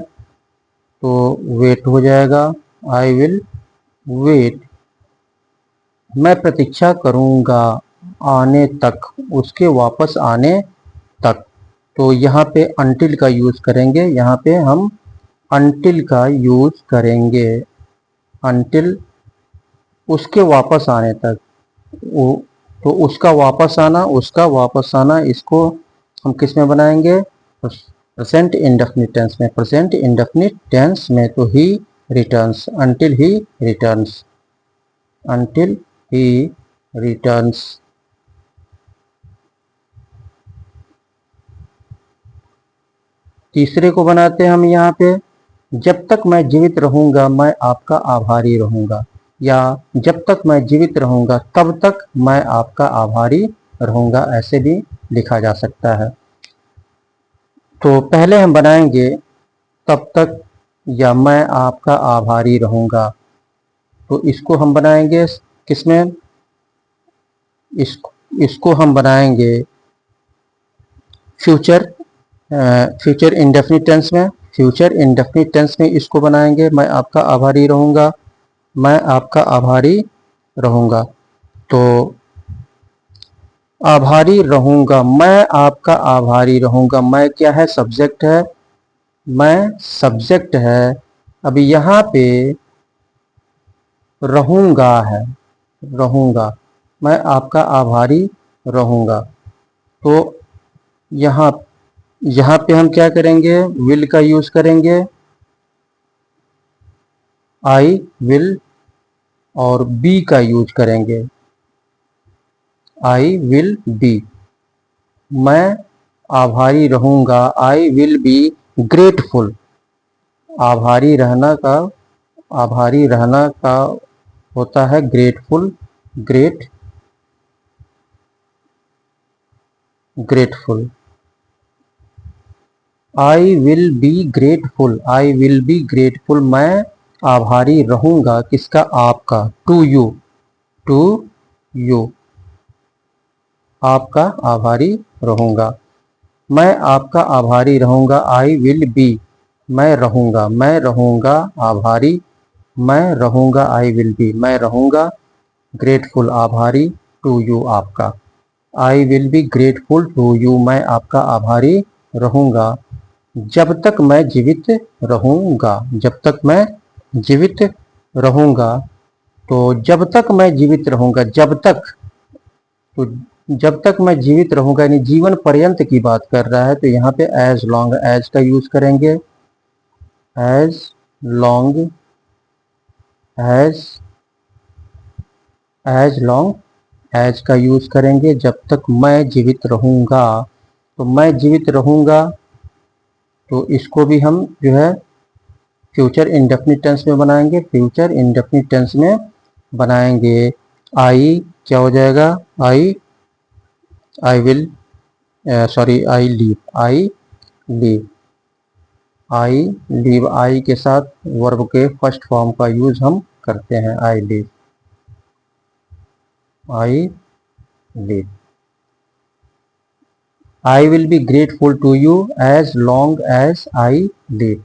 तो वेट हो जाएगा, आई विल वेट। मैं प्रतीक्षा करूंगा आने तक, उसके वापस आने तक। तो यहाँ पे अंटिल का यूज करेंगे, यहाँ पे हम अंटिल का यूज करेंगे, अंटिल, उसके वापस आने तक। तो उसका वापस आना, उसका वापस आना, इसको हम किस में बनाएंगे, प्रेजेंट इंडेफिनिट टेंस में, प्रेजेंट इंडेफिनिट टेंस में। तो ही returns, until he returns, until he returns. तीसरे को बनाते हैं हम यहाँ पे, जब तक मैं जीवित रहूंगा मैं आपका आभारी रहूंगा, या जब तक मैं जीवित रहूंगा तब तक मैं आपका आभारी रहूंगा, ऐसे भी लिखा जा सकता है। तो पहले हम बनाएंगे तब तक या मैं आपका आभारी रहूंगा। तो इसको हम बनाएंगे किसमें, इसको हम बनाएंगे फ्यूचर इंडेफिनिट टेंस में, फ्यूचर इंडेफिनिट टेंस में इसको बनाएंगे, मैं आपका आभारी रहूंगा, मैं आपका आभारी रहूंगा। तो आभारी रहूंगा, मैं आपका आभारी रहूंगा, मैं क्या है, सब्जेक्ट है, मैं सब्जेक्ट है। अभी यहाँ पे रहूंगा है, रहूंगा, मैं आपका आभारी रहूंगा। तो यहाँ पे हम क्या करेंगे, विल का यूज करेंगे, आई विल, और बी का यूज करेंगे, आई विल बी। मैं आभारी रहूंगा, आई विल बी ग्रेटफुल। आभारी रहना का, आभारी रहना का होता है grateful, grateful. I will be grateful, I will be grateful, मैं आभारी रहूंगा किसका, आपका, टू यू, टू यू, आपका आभारी रहूंगा। मैं आपका आभारी रहूंगा, आई विल बी, मैं रहूंगा आभारी, मैं रहूंगा, आई विल बी, मैं रहूंगा ग्रेटफुल, आभारी, टू यू, आपका। I will be grateful to you, मैं आपका आभारी रहूंगा जब तक मैं जीवित रहूंगा, जब तक मैं जीवित रहूंगा। तो जब तक मैं जीवित रहूंगा, जब तक, तो जब तक मैं जीवित रहूंगा यानी जीवन पर्यंत की बात कर रहा है, तो यहाँ पे एज लॉन्ग, एज का यूज करेंगे, as long as long as का यूज करेंगे जब तक मैं जीवित रहूंगा। तो मैं जीवित रहूंगा, तो इसको भी हम जो है फ्यूचर इंडेफिनिट टेंस में बनाएंगे। फ्यूचर इंडेफिनिट टेंस में बनाएंगे आई क्या हो जाएगा, I will, sorry I leave, I leave आई के साथ वर्ब के फर्स्ट फॉर्म का यूज हम करते हैं, I leave, I leave. I will be grateful to you as long as I leave.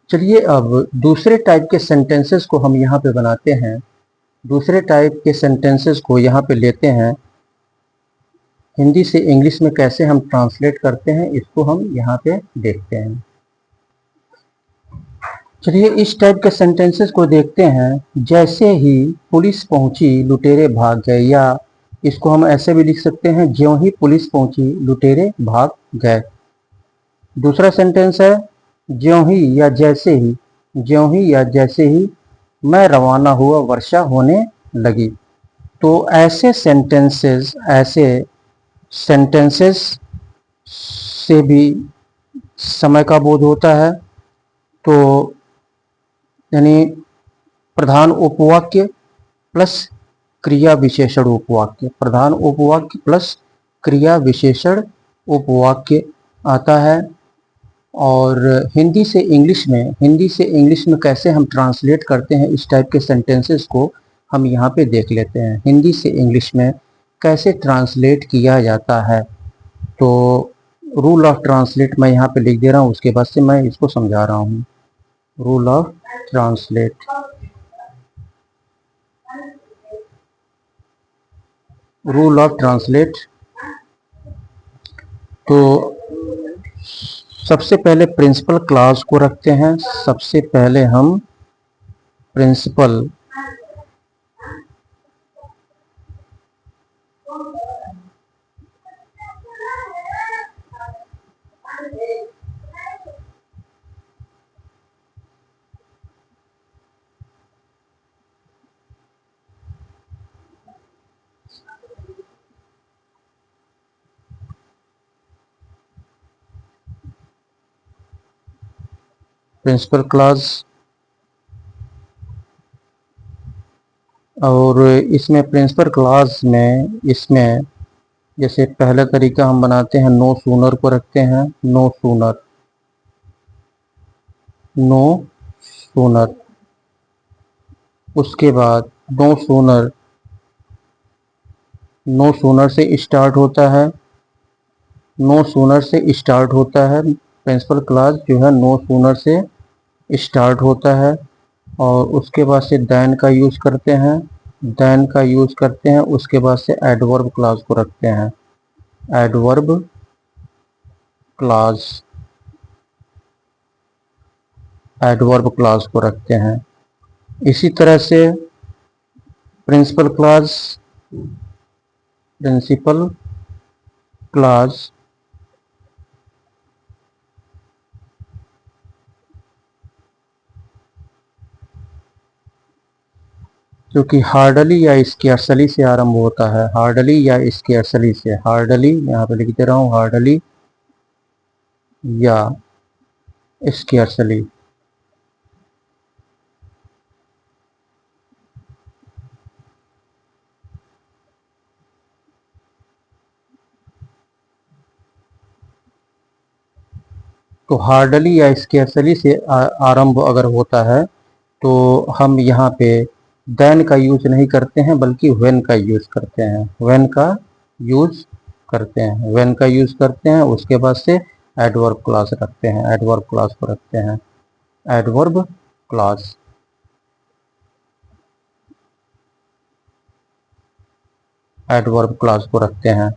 चलिए अब दूसरे टाइप के सेंटेंसेस को हम यहाँ पे बनाते हैं। दूसरे टाइप के सेंटेंसेस को यहाँ पे लेते हैं, हिंदी से इंग्लिश में कैसे हम ट्रांसलेट करते हैं इसको हम यहाँ पे देखते हैं। चलिए इस टाइप के सेंटेंसेस को देखते हैं। जैसे ही पुलिस पहुंची लुटेरे भाग गए, या इसको हम ऐसे भी लिख सकते हैं, ज्यों ही पुलिस पहुंची लुटेरे भाग गए। दूसरा सेंटेंस है ज्यों ही या जैसे ही, ज्यों ही या जैसे ही मैं रवाना हुआ वर्षा होने लगी। तो ऐसे सेंटेंसेस से भी समय का बोध होता है। तो यानी प्रधान उपवाक्य प्लस क्रिया विशेषण उपवाक्य, प्रधान उपवाक्य प्लस क्रिया विशेषण उपवाक्य आता है। और हिंदी से इंग्लिश में कैसे हम ट्रांसलेट करते हैं इस टाइप के सेंटेंसेस को हम यहाँ पे देख लेते हैं। हिंदी से इंग्लिश में कैसे ट्रांसलेट किया जाता है, तो रूल ऑफ ट्रांसलेट मैं यहाँ पे लिख दे रहा हूँ, उसके बाद से मैं इसको समझा रहा हूँ। Rule of translate, rule of translate. तो सबसे पहले प्रिंसिपल क्लॉज को रखते हैं। सबसे पहले हम प्रिंसिपल क्लॉज, और इसमें प्रिंसिपल क्लॉज में इसमें जैसे पहला तरीका हम बनाते हैं, नो सूनर को रखते हैं। No sooner, no sooner. उसके बाद नो सूनर, नो सूनर से स्टार्ट होता है, नो सूनर से स्टार्ट होता है। प्रिंसिपल क्लॉज जो है नो सूनर से स्टार्ट होता है। और उसके बाद से देन का यूज करते हैं, देन का यूज करते हैं। उसके बाद से एडवर्ब क्लॉज को रखते हैं, एडवर्ब क्लॉज, एडवर्ब क्लॉज को रखते हैं। इसी तरह से प्रिंसिपल क्लॉज, प्रिंसिपल क्लॉज जो कि हार्डली या स्केर्सली से आरंभ होता है, हार्डली या स्केर्सली से, हार्डली यहाँ पे लिख दे रहा हूँ, हार्डली या स्केर्सली। तो हार्डली या स्केर्सली से आरंभ अगर होता है तो हम यहाँ पे देन का यूज नहीं करते हैं, बल्कि व्हेन का यूज करते हैं, व्हेन का यूज करते हैं, व्हेन का यूज करते हैं। उसके बाद से एडवर्ब क्लॉज रखते हैं, एडवर्ब क्लॉज को रखते हैं, एडवर्ब क्लॉज। एडवर्ब क्लॉज को रखते हैं।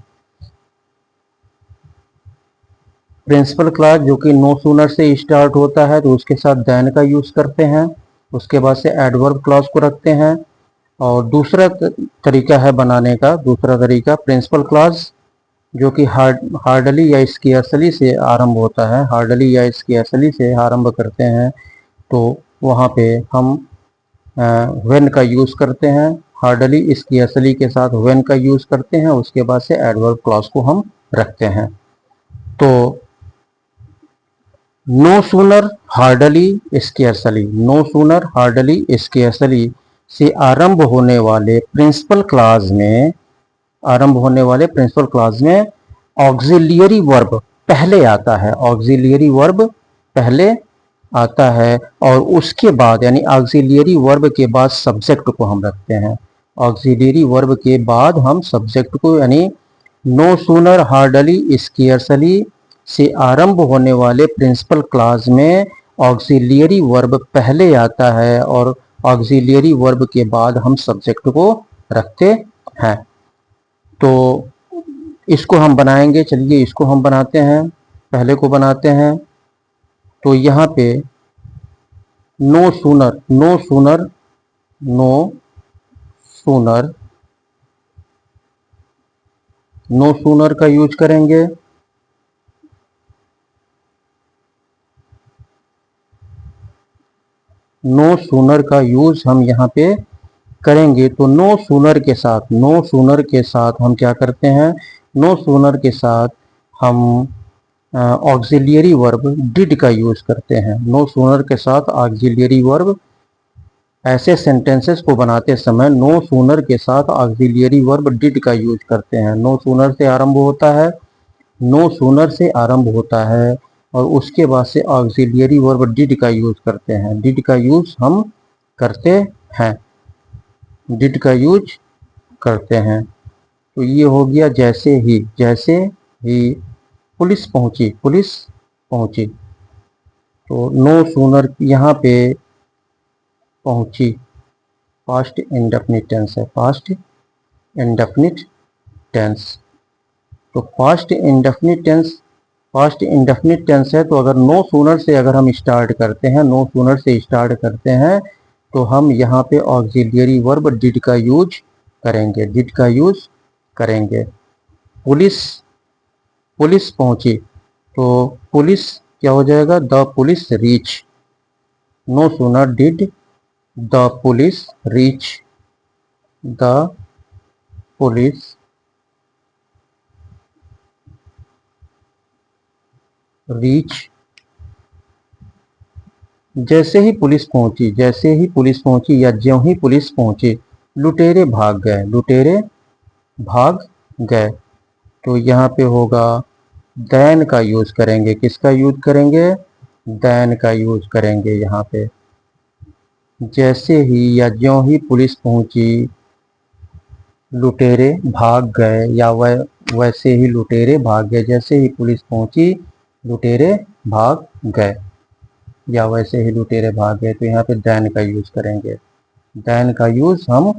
प्रिंसिपल क्लॉज जो कि नो सूनर से स्टार्ट होता है तो उसके साथ देन का यूज करते हैं। उसके बाद से एडवर्ब क्लॉज को रखते हैं। और दूसरा तरीका है बनाने का, दूसरा तरीका प्रिंसिपल क्लॉज जो कि हार्डली या स्केर्सली से आरंभ होता है, हार्डली या स्केर्सली से आरंभ करते हैं, तो वहाँ पे हम व्हेन का यूज़ करते हैं। हार्डली स्केर्सली के साथ व्हेन का यूज़ करते हैं, उसके बाद से एडवर्ब क्लॉज को हम रखते हैं। तो no sooner hardly scarcely, no sooner hardly scarcely से आरंभ होने वाले प्रिंसिपल क्लॉज में, आरंभ होने वाले प्रिंसिपल क्लॉज में ऑक्सिलियरी वर्ब पहले आता है, ऑक्सिलियरी वर्ब पहले आता है, और उसके बाद यानी ऑक्सिलियरी वर्ब के बाद सब्जेक्ट को हम रखते हैं। ऑक्सिलियरी वर्ब के बाद हम सब्जेक्ट को, यानी नो सूनर हार्डली स्केर्सली से आरंभ होने वाले प्रिंसिपल क्लॉज में ऑक्सिलियरी वर्ब पहले आता है और ऑक्सिलियरी वर्ब के बाद हम सब्जेक्ट को रखते हैं। तो इसको हम बनाएंगे, चलिए इसको हम बनाते हैं, पहले को बनाते हैं। तो यहाँ पे no sooner, no sooner, no sooner, no sooner का यूज करेंगे। नो सूनर का यूज हम यहाँ पे करेंगे। तो नो सूनर के साथ, नो सूनर के साथ हम क्या करते हैं, नो सूनर के साथ हम ऑक्सिलियरी वर्ब डिड का यूज करते हैं। नो सूनर के साथ ऑक्सिलियरी वर्ब, ऐसे सेंटेंसेस को बनाते समय नो सूनर के साथ ऑक्सिलियरी वर्ब डिड का यूज करते हैं। नो सूनर से आरंभ होता है, नो सूनर से आरंभ होता है और उसके बाद से ऑक्सिलियरी वर्ब डिड का यूज करते हैं। डिड का यूज हम करते हैं, डिड का यूज करते हैं। तो ये हो गया जैसे ही, जैसे ही पुलिस पहुंची, पुलिस पहुंची। तो नो सूनर यहाँ पे पहुंची पास्ट इंडेफिनिट टेंस है, पास्ट इंडेफिनिट टेंस। तो past indefinite tense, past indefinite tense है, तो अगर नो सूनर से अगर हम स्टार्ट करते हैं, नो सूनर से स्टार्ट करते हैं, तो हम यहाँ पे ऑक्सिलियरी वर्ब डिड का यूज करेंगे, डिड का यूज करेंगे। पुलिस, पुलिस पहुंची, तो पुलिस क्या हो जाएगा, the police reach. No sooner did the police reach, the police reach. जैसे ही पुलिस पहुंची, जैसे ही पुलिस पहुंची या ज्यों ही पुलिस पहुंची, लुटेरे भाग गए, लुटेरे भाग गए। तो यहाँ पे होगा देन का यूज करेंगे, किसका यूज करेंगे, देन का यूज करेंगे यहाँ पे। जैसे ही या ज्यों ही पुलिस पहुंची, लुटेरे भाग गए, या वैसे ही लुटेरे भाग गए। जैसे ही पुलिस पहुंची, लुटेरे भाग गए, या वैसे ही लुटेरे भाग गए। तो यहाँ पे देन का यूज करेंगे, देन का यूज हम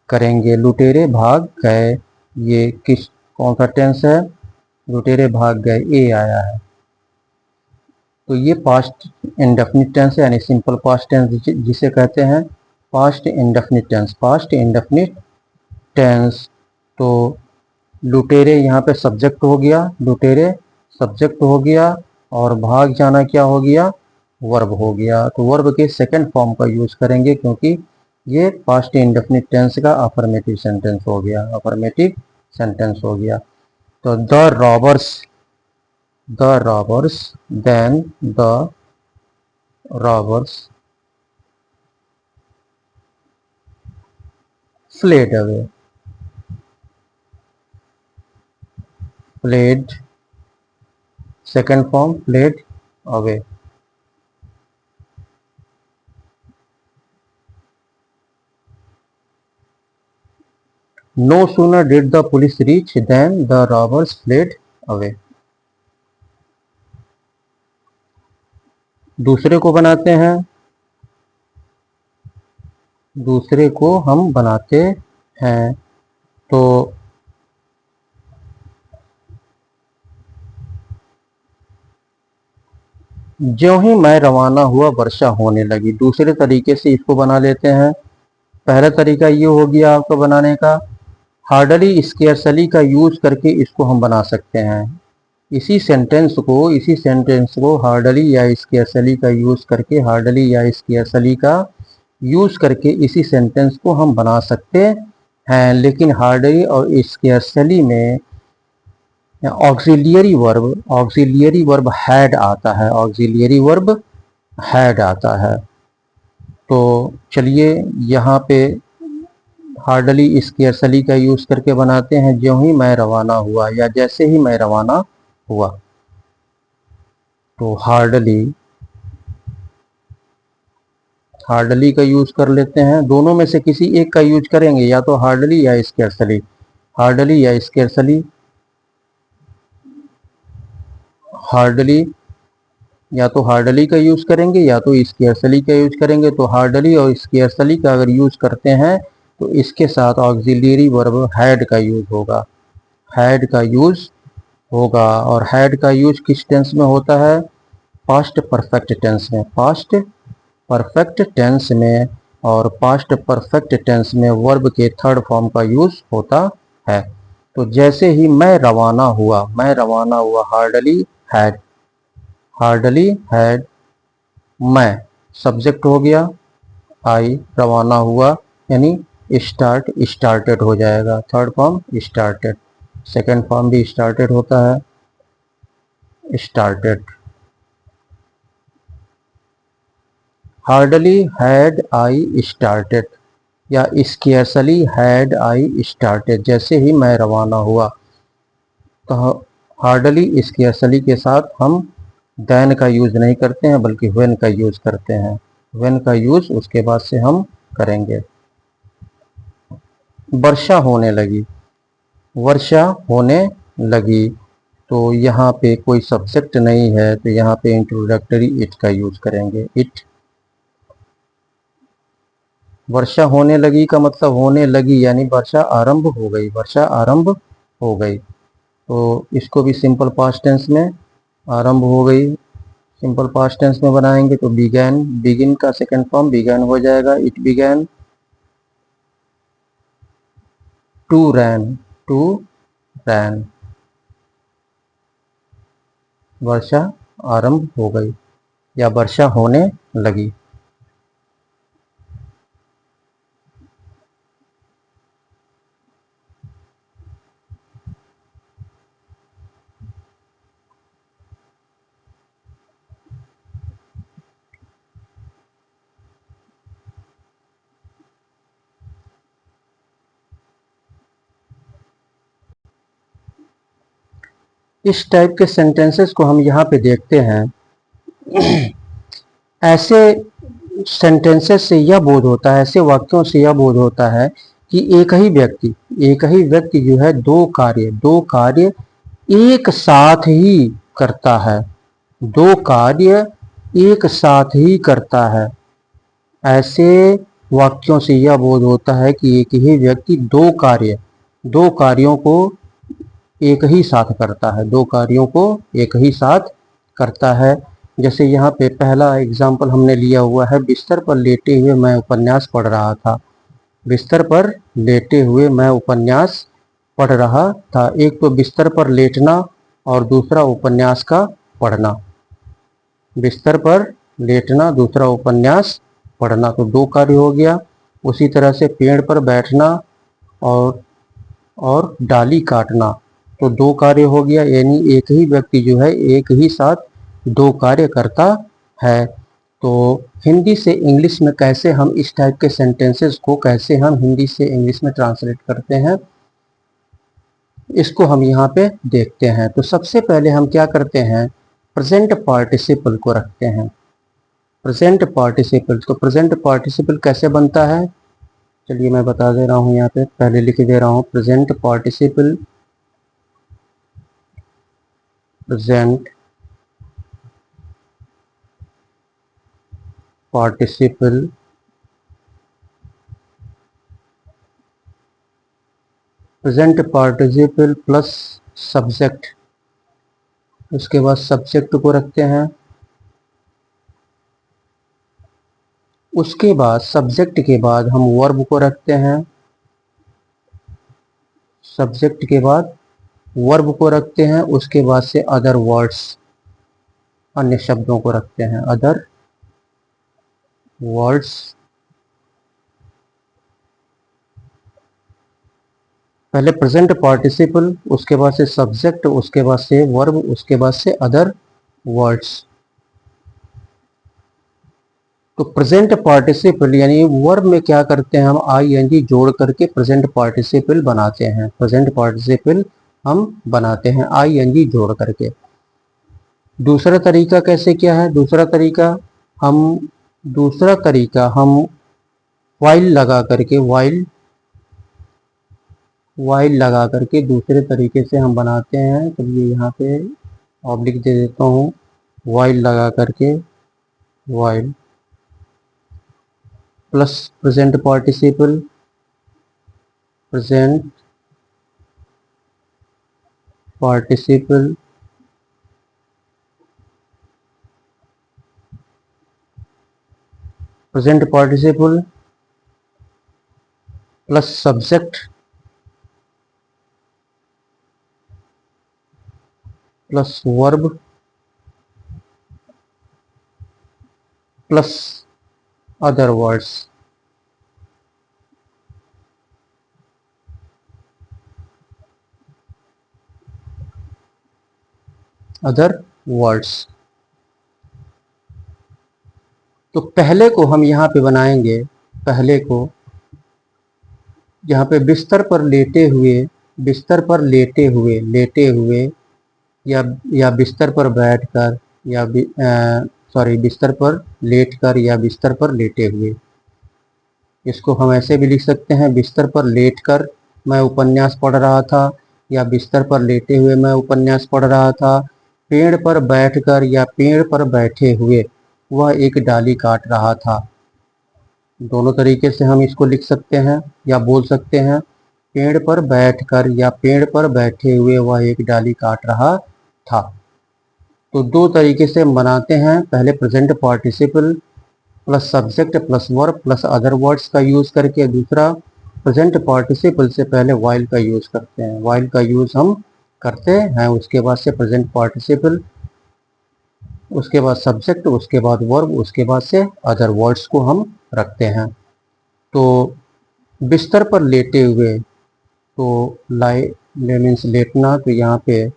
करेंगे। लुटेरे भाग गए, ये किस, कौन सा टेंस है, लुटेरे भाग गए, ए आया है। तो ये पास्ट इंडेफिनिट टेंस है, यानी सिंपल पास्ट टेंस जिसे कहते हैं past indefinite tense, past indefinite tense. तो लुटेरे यहाँ पे सब्जेक्ट हो गया, लुटेरे सब्जेक्ट हो गया, और भाग जाना क्या हो गया, वर्ब हो गया। तो वर्ब के सेकंड फॉर्म का यूज करेंगे, क्योंकि ये पास्ट इंडेफिनिट टेंस का अफर्मेटिव सेंटेंस हो गया, अफर्मेटिव सेंटेंस हो गया। तो the robbers, the robbers, then the robbers fled away, fled, second form fled away. No sooner did the police reach than the robbers fled away. दूसरे को बनाते हैं, दूसरे को हम बनाते हैं। तो ज्यों ही मैं रवाना हुआ वर्षा होने लगी। दूसरे तरीके से इसको बना लेते हैं। पहला तरीका ये हो गया आपका बनाने का, हार्डली स्केर्सली का यूज करके इसको हम बना सकते हैं। इसी सेंटेंस को हार्डली या स्केर्सली का यूज करके, हार्डली या स्केर्सली का यूज करके इसी सेंटेंस को हम बना सकते हैं। लेकिन हार्डली और स्केर्सली में ऑक्सिलियरी वर्ब हैड आता है, ऑक्सिलियरी वर्ब हैड आता है। तो चलिए यहाँ पे हार्डली स्केर्सली का यूज करके बनाते हैं। ज्यों ही मैं रवाना हुआ या जैसे ही मैं रवाना हुआ, तो हार्डली का यूज कर लेते हैं। दोनों में से किसी एक का यूज करेंगे, या तो हार्डली या स्केर्सली, हार्डली या स्केर्सली, हार्डली या तो हार्डली का यूज करेंगे या तो स्केर्सली का यूज करेंगे। तो हार्डली और स्केर्सली का अगर यूज करते हैं तो इसके साथ ऑक्सिलियरी वर्ब हैड का यूज होगा, हैड का यूज होगा। और हैड का यूज किस टेंस में होता है? पास्ट परफेक्ट टेंस में, पास्ट परफेक्ट टेंस में। और पास्ट परफेक्ट टेंस में वर्ब के थर्ड फॉर्म का यूज होता है। तो जैसे ही मैं रवाना हुआ, मैं रवाना हुआ, हार्डली हैड, हार्डली हैड, मैं सब्जेक्ट हो गया, आई रवाना हुआ, यानी स्टार्टेड हो जाएगा। Third form started, second form भी स्टार्टेड होता है, started. Hardly had I started या स्केर्सली हैड आई स्टार्टेड, जैसे ही मैं रवाना हुआ। तो हार्डली स्केर्सली के साथ हम देन का यूज नहीं करते हैं, बल्कि व्हेन का यूज करते हैं। व्हेन का यूज उसके बाद से हम करेंगे। वर्षा होने लगी, वर्षा होने लगी, तो यहाँ पे कोई सब्जेक्ट नहीं है, तो यहाँ पे इंट्रोडक्टरी इट का यूज करेंगे, इट। वर्षा होने लगी का मतलब होने लगी यानी वर्षा आरंभ हो गई, वर्षा आरंभ हो गई। तो इसको भी सिंपल पास्ट टेंस में आरंभ हो गई, सिंपल पास्ट टेंस में बनाएंगे तो बिगैन, बिगिन का सेकंड फॉर्म बिगैन हो जाएगा, it began to ran, to ran, वर्षा आरंभ हो गई या वर्षा होने लगी। इस टाइप के सेंटेंसेस को हम यहाँ पे देखते हैं। ऐसे सेंटेंसेस से यह बोध होता है, ऐसे वाक्यों से यह बोध होता है कि एक ही व्यक्ति जो है दो कार्य एक साथ ही करता है, दो कार्य एक साथ ही करता है। ऐसे वाक्यों से यह बोध होता है कि एक ही व्यक्ति दो कार्यों को एक ही साथ करता है, दो कार्यों को एक ही साथ करता है। जैसे यहाँ पे पहला एग्जाम्पल हमने लिया हुआ है, बिस्तर पर लेटे हुए मैं उपन्यास पढ़ रहा था। बिस्तर पर लेटे हुए मैं उपन्यास पढ़ रहा था। एक तो बिस्तर पर लेटना और दूसरा उपन्यास का पढ़ना। बिस्तर पर लेटना, दूसरा उपन्यास पढ़ना, तो दो कार्य हो गया। उसी तरह से पेड़ पर बैठना और डाली काटना, तो दो कार्य हो गया। यानी एक ही व्यक्ति जो है एक ही साथ दो कार्य करता है। तो हिंदी से इंग्लिश में कैसे हम इस टाइप के सेंटेंसेस को कैसे हम हिंदी से इंग्लिश में ट्रांसलेट करते हैं, इसको हम यहाँ पे देखते हैं। तो सबसे पहले हम क्या करते हैं, प्रेजेंट पार्टिसिपल को रखते हैं। प्रेजेंट पार्टिसिपल, तो प्रेजेंट पार्टिसिपल कैसे बनता है, चलिए मैं बता दे रहा हूँ, यहाँ पे पहले लिख दे रहा हूँ। Present participle, present participle present participle plus subject, उसके बाद सब्जेक्ट को रखते हैं। उसके बाद सब्जेक्ट के बाद हम वर्ब को रखते हैं। सब्जेक्ट के बाद वर्ब को रखते हैं, उसके बाद से अदर वर्ड्स, अन्य शब्दों को रखते हैं, अदर वर्ड्स। पहले प्रेजेंट पार्टिसिपल, उसके बाद से सब्जेक्ट, उसके बाद से वर्ब, उसके बाद से अदर वर्ड्स। तो प्रेजेंट पार्टिसिपल यानी वर्ब में क्या करते हैं, हम आई एन जी जोड़ करके प्रेजेंट पार्टिसिपल बनाते हैं। प्रेजेंट पार्टिसिपल हम बनाते हैं आई एन जी जोड़ करके। दूसरा तरीका कैसे क्या है, दूसरा तरीका हम वाइल लगा करके, वाइल लगा करके दूसरे तरीके से हम बनाते हैं। चलिए यहाँ पे ऑब्लिक दे देता हूँ, वाइल लगा करके, while plus present participle, present participle present participle plus subject plus verb plus other words. Other words. तो पहले को हम यहाँ पे बनाएंगे, पहले को यहाँ पे बिस्तर पर लेटे हुए, बिस्तर पर लेटे हुए, लेटे हुए या बिस्तर पर बैठकर या सॉरी बिस्तर पर लेटकर या बिस्तर पर लेटे हुए। इसको हम ऐसे भी लिख सकते हैं, बिस्तर पर लेटकर मैं उपन्यास पढ़ रहा था, या बिस्तर पर लेटे हुए मैं उपन्यास पढ़ रहा था। पेड़ पर बैठकर या पेड़ पर बैठे हुए वह एक डाली काट रहा था। दोनों तरीके से हम इसको लिख सकते हैं या बोल सकते हैं, पेड़ पर बैठकर या पेड़ पर बैठे हुए वह एक डाली काट रहा था। तो दो तरीके से हम बनाते हैं, पहले present participle plus subject plus verb plus other words का यूज करके, दूसरा प्रेजेंट पार्टिसिपल से पहले वाइल का यूज करते हैं, वाइल का यूज हम करते हैं, उसके बाद से प्रेजेंट पार्टिसिपल, उसके बाद सब्जेक्ट, उसके बाद वर्ब, उसके बाद से अदर वर्ड्स को हम रखते हैं। तो बिस्तर पर लेटे हुए, तो ले मीन्स लेटना, तो यहाँ पे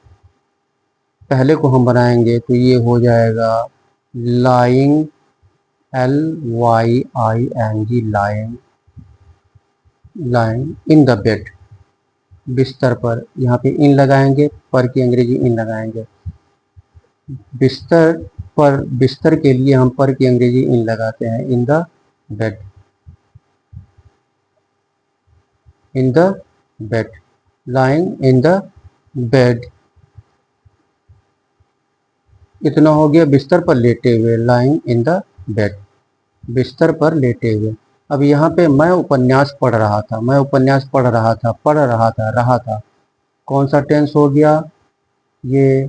पहले को हम बनाएंगे तो ये हो जाएगा lying, LYING, lying, lying in the bed, बिस्तर पर, यहाँ पे इन लगाएंगे, पर की अंग्रेजी इन लगाएंगे। बिस्तर पर, बिस्तर के लिए हम पर की अंग्रेजी इन लगाते हैं, in the bed, in the bed, lying in the bed. इतना हो गया बिस्तर पर लेटे हुए, लाइंग इन द बेड, बिस्तर पर लेटे हुए। अब यहाँ पे मैं उपन्यास पढ़ रहा था, मैं उपन्यास पढ़ रहा था, पढ़ रहा था, रहा था, कौन सा टेंस हो गया, ये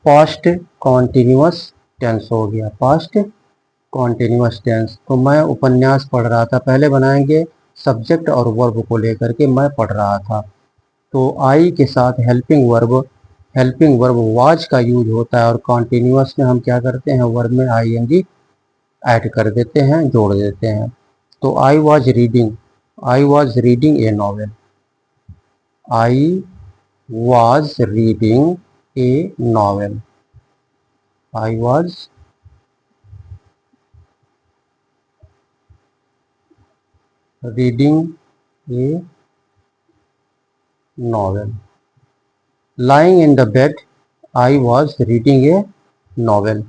पास्ट कॉन्टिन्यूअस टेंस हो गया, पास्ट कॉन्टिन्यूअस टेंस। तो मैं उपन्यास पढ़ रहा था, पहले बनाएंगे सब्जेक्ट और वर्ब को लेकर के, मैं पढ़ रहा था। तो आई के साथ हेल्पिंग वर्ब वाज का यूज होता है, और कॉन्टिन्यूअस में हम क्या करते हैं, वर्ब में आईएनजी ऐड कर देते हैं, जोड़ देते हैं। तो I was reading A novel, I was reading A novel, I was reading A novel, lying in the bed, I was reading a novel।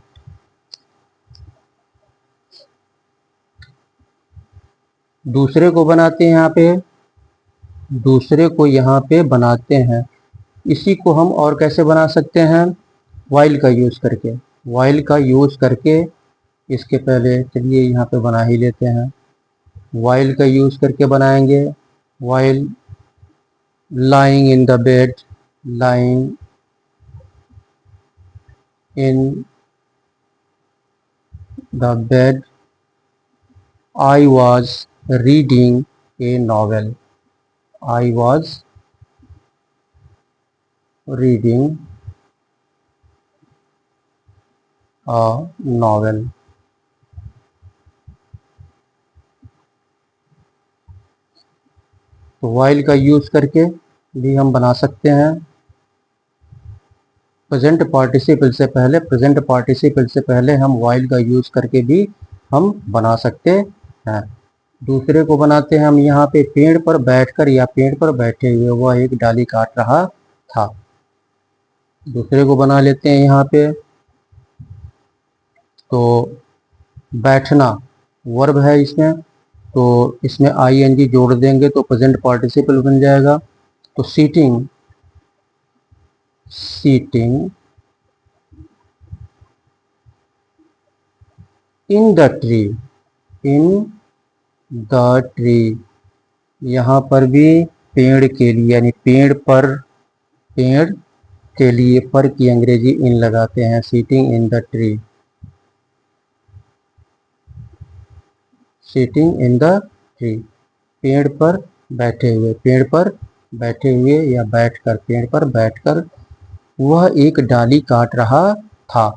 दूसरे को बनाते हैं, यहाँ पे दूसरे को यहाँ पे बनाते हैं। इसी को हम और कैसे बना सकते हैं, वाइल का यूज करके, वाइल का यूज करके। इसके पहले चलिए यहाँ पे बना ही लेते हैं, वाइल का यूज करके बनाएंगे, while lying in the bed, lying in the bed, I was reading a novel, I was reading a novel. तो वाइल का यूज करके भी हम बना सकते हैं। प्रेजेंट पार्टिसिपल से पहले हम वाइल का यूज करके भी हम बना सकते हैं। दूसरे को बनाते हैं हम यहाँ पे, पेड़ पर बैठकर या पेड़ पर बैठे हुए वह एक डाली काट रहा था। दूसरे को बना लेते हैं यहाँ पे। तो बैठना वर्ब है इसमें, तो इसमें आईएनजी जोड़ देंगे तो प्रेजेंट पार्टिसिपल बन जाएगा। तो sitting, sitting in the tree, in the tree, यहाँ पर भी पेड़ के लिए यानी पेड़ पर, पेड़ के लिए पर की अंग्रेजी इन लगाते हैं, seating in the tree, seating in the tree, पेड़ पर बैठे हुए, पेड़ पर बैठे हुए या बैठकर, पेड़ पर बैठकर वह एक डाली काट रहा था।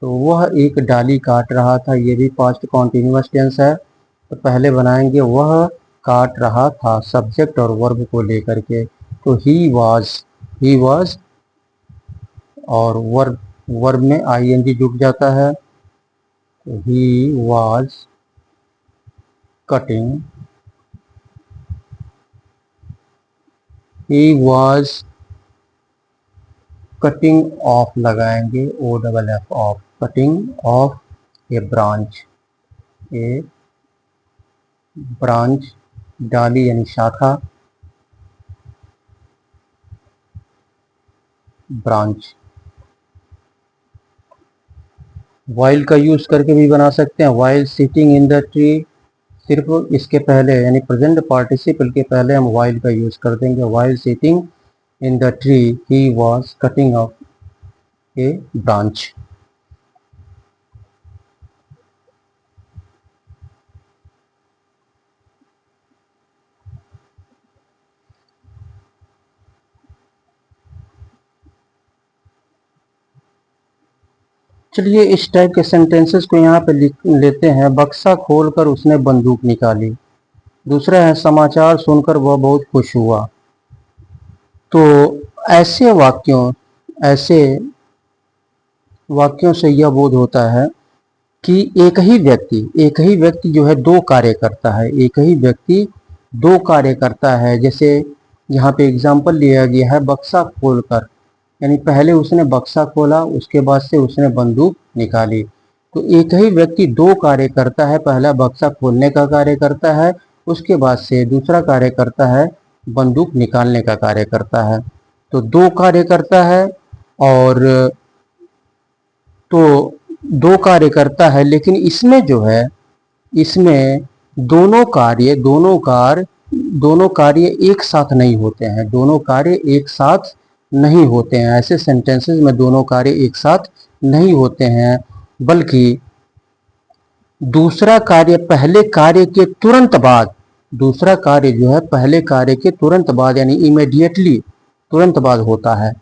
तो वह एक डाली काट रहा था, ये भी पास्ट कॉन्टिन्यूअस टेंस है। तो पहले बनाएंगे वह काट रहा था, सब्जेक्ट और वर्ब को लेकर के। तो ही वाज, और वर्ब, वर्ब में आईएनजी जुड़ जाता है। तो he was cutting, he was cutting off लगाएंगे, O double F off, cutting off a branch, a branch, डाली यानी शाखा, ब्रांच। वाइल का यूज करके भी बना सकते हैं, while sitting in the tree, सिर्फ इसके पहले यानी प्रेजेंट पार्टिसिपल के पहले हम वाइल का यूज कर देंगे। While sitting in the tree he was cutting off a branch. चलिए इस टाइप के सेंटेंसेस को यहाँ पे लिख लेते हैं। बक्सा खोलकर उसने बंदूक निकाली। दूसरा है समाचार सुनकर वह बहुत खुश हुआ। तो ऐसे वाक्यों, ऐसे वाक्यों से यह बोध होता है कि एक ही व्यक्ति जो है दो कार्य करता है, एक ही व्यक्ति दो कार्य करता है। जैसे यहाँ पे एग्जाम्पल लिया गया है बक्सा खोलकर, यानी पहले उसने बक्सा खोला, उसके बाद से उसने बंदूक निकाली। तो एक ही व्यक्ति दो कार्य करता है, पहला बक्सा खोलने का कार्य करता है, उसके बाद से दूसरा कार्य करता है बंदूक निकालने का कार्य करता है। तो दो कार्य करता है, और तो दो कार्य करता है, लेकिन इसमें जो है, इसमें दोनों कार्य एक साथ नहीं होते हैं, दोनों कार्य एक साथ नहीं होते हैं। ऐसे सेंटेंसेस में दोनों कार्य एक साथ नहीं होते हैं, बल्कि दूसरा कार्य पहले कार्य के तुरंत बाद, दूसरा कार्य जो है पहले कार्य के तुरंत बाद यानी इमीडिएटली, तुरंत बाद होता है,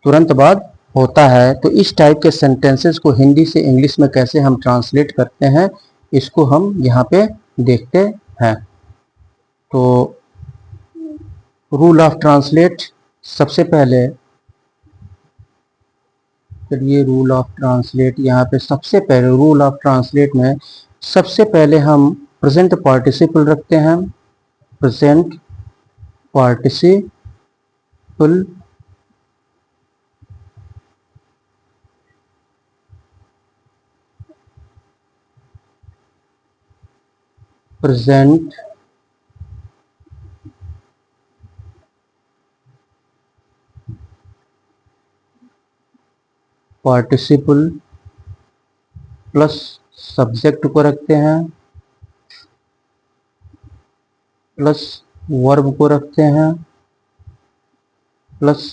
तुरंत बाद होता है। तो इस टाइप के सेंटेंसेस को हिंदी से इंग्लिश में कैसे हम ट्रांसलेट करते हैं, इसको हम यहाँ पे देखते हैं। तो रूल ऑफ ट्रांसलेट, सबसे पहले, चलिए रूल ऑफ ट्रांसलेट यहाँ पे सबसे पहले, रूल ऑफ ट्रांसलेट में सबसे पहले हम प्रेजेंट पार्टिसिपल रखते हैं। Present participle present participle plus subject को रखते हैं, प्लस वर्ब को रखते हैं, प्लस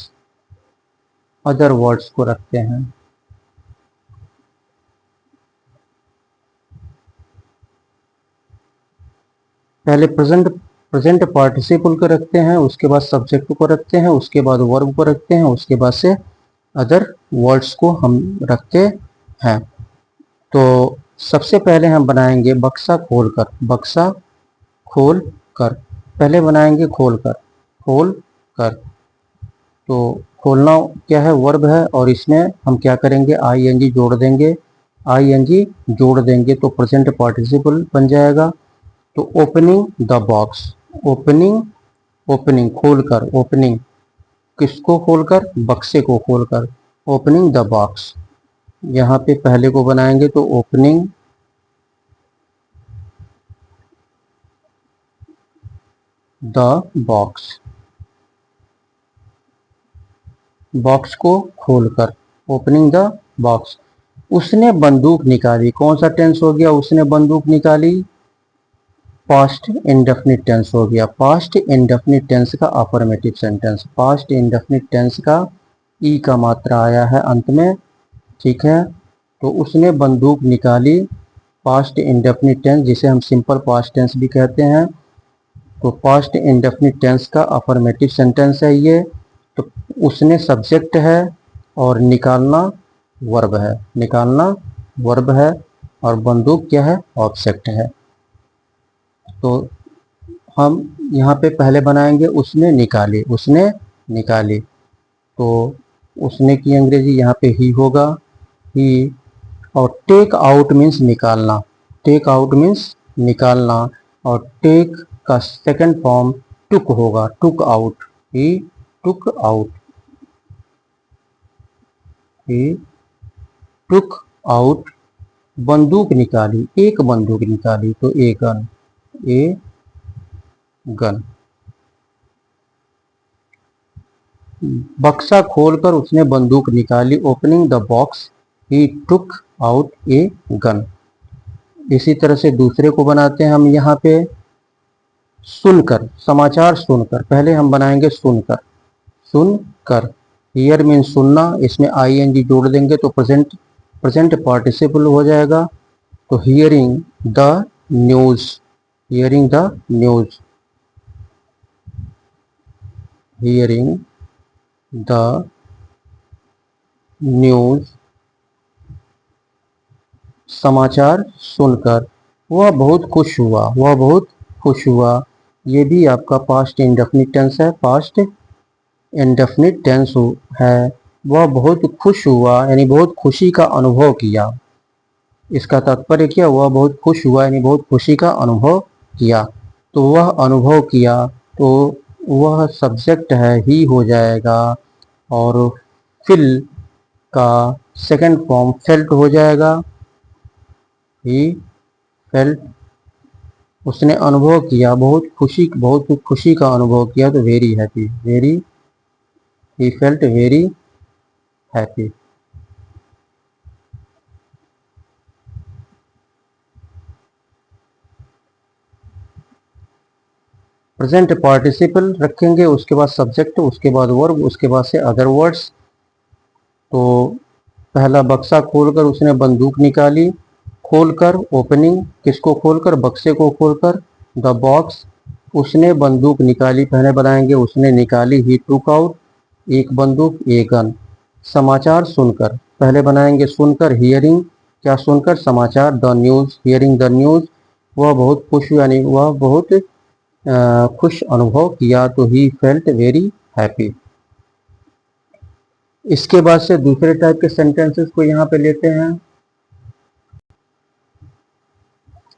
अदर वर्ड्स को रखते हैं। पहले प्रेजेंट प्रेजेंट पार्टिसिपल को रखते हैं, उसके बाद सब्जेक्ट को रखते हैं, उसके बाद वर्ब को रखते हैं, उसके बाद से अदर वर्ड्स को हम रखते हैं। तो सबसे पहले हम बनाएंगे बक्सा खोलकर, बक्सा खोल कर। पहले बनाएंगे खोलकर, खोल कर। तो खोलना क्या है, वर्ब है, और इसमें हम क्या करेंगे, आईएनजी जोड़ देंगे, आईएनजी जोड़ देंगे तो प्रेजेंट पार्टिसिपल बन जाएगा। तो opening the box, opening, opening खोलकर, ओपनिंग किसको खोलकर, बक्से को खोलकर, ओपनिंग द बॉक्स। यहाँ पे पहले को बनाएंगे तो ओपनिंग द बॉक्स, बॉक्स को खोलकर, ओपनिंग द बॉक्स। उसने बंदूक निकाली, कौन सा टेंस हो गया, उसने बंदूक निकाली, पास्ट इंडेफिनिट टेंस हो गया। पास्ट इंडेफिनिट टेंस का affirmative sentence, past indefinite tense का ई का मात्रा आया है अंत में, ठीक है। तो उसने बंदूक निकाली, पास्ट इंडेफिनिट टेंस जिसे हम सिंपल पास्ट टेंस भी कहते हैं। तो पास्ट इंडेफिनिट टेंस का अफर्मेटिव सेंटेंस है ये। तो उसने सब्जेक्ट है और निकालना वर्ब है, निकालना वर्ब है, और बंदूक क्या है, ऑब्जेक्ट है। तो हम यहाँ पे पहले बनाएंगे उसने निकाली, उसने निकाली। तो उसने की अंग्रेजी यहाँ पे ही होगा, ही। और टेक आउट मीन्स निकालना, टेक आउट मीन्स निकालना, और टेक का सेकंड फॉर्म टुक होगा, टुक आउट, ही टुक आउट, ही टुक आउट। बंदूक निकाली, एक बंदूक निकाली तो ए गन, ए गन। बक्सा खोलकर उसने बंदूक निकाली, opening the box he took out a gun. इसी तरह से दूसरे को बनाते हैं हम यहाँ पे, सुनकर, समाचार सुनकर। पहले हम बनाएंगे सुनकर, सुनकर। हियर मीन सुनना, इसमें आईएनजी जोड़ देंगे तो प्रेजेंट, प्रेजेंट पार्टिसिपल हो जाएगा। तो hearing the news, hearing the news, hearing the news, समाचार सुनकर। वह बहुत खुश हुआ, वह बहुत खुश हुआ। ये भी आपका पास्ट इंडेफिनिट टेंस है, पास्ट इंडेफिनिट टेंस है। वह बहुत खुश हुआ यानी बहुत खुशी का अनुभव किया। इसका तात्पर्य क्या, वह बहुत खुश हुआ यानी बहुत खुशी का अनुभव किया। तो वह अनुभव किया, तो वह सब्जेक्ट है, ही हो जाएगा, और फिल का सेकंड फॉर्म फेल्ट हो जाएगा, ही फेल्ट। उसने अनुभव किया, बहुत खुशी का अनुभव किया तो very happy, very, he felt very happy. Present participle रखेंगे, उसके बाद सब्जेक्ट, उसके बाद वर्ब, उसके बाद से अदर वर्ड्स। तो पहला बक्सा खोलकर उसने बंदूक निकाली, खोलकर, ओपनिंग किसको खोलकर, बक्से को खोलकर, द बॉक्स। उसने बंदूक निकाली, पहले बनाएंगे उसने निकाली, ही टुक आउट, एक बंदूक, ए गन। समाचार सुनकर, पहले बनाएंगे सुनकर, हियरिंग, क्या सुनकर, समाचार, the news, hearing the news. वह बहुत खुश यानी वह बहुत खुश अनुभव किया तो ही फेल्ट वेरी हैप्पी। इसके बाद से दूसरे टाइप के सेंटेंसेस को यहाँ पे लेते हैं।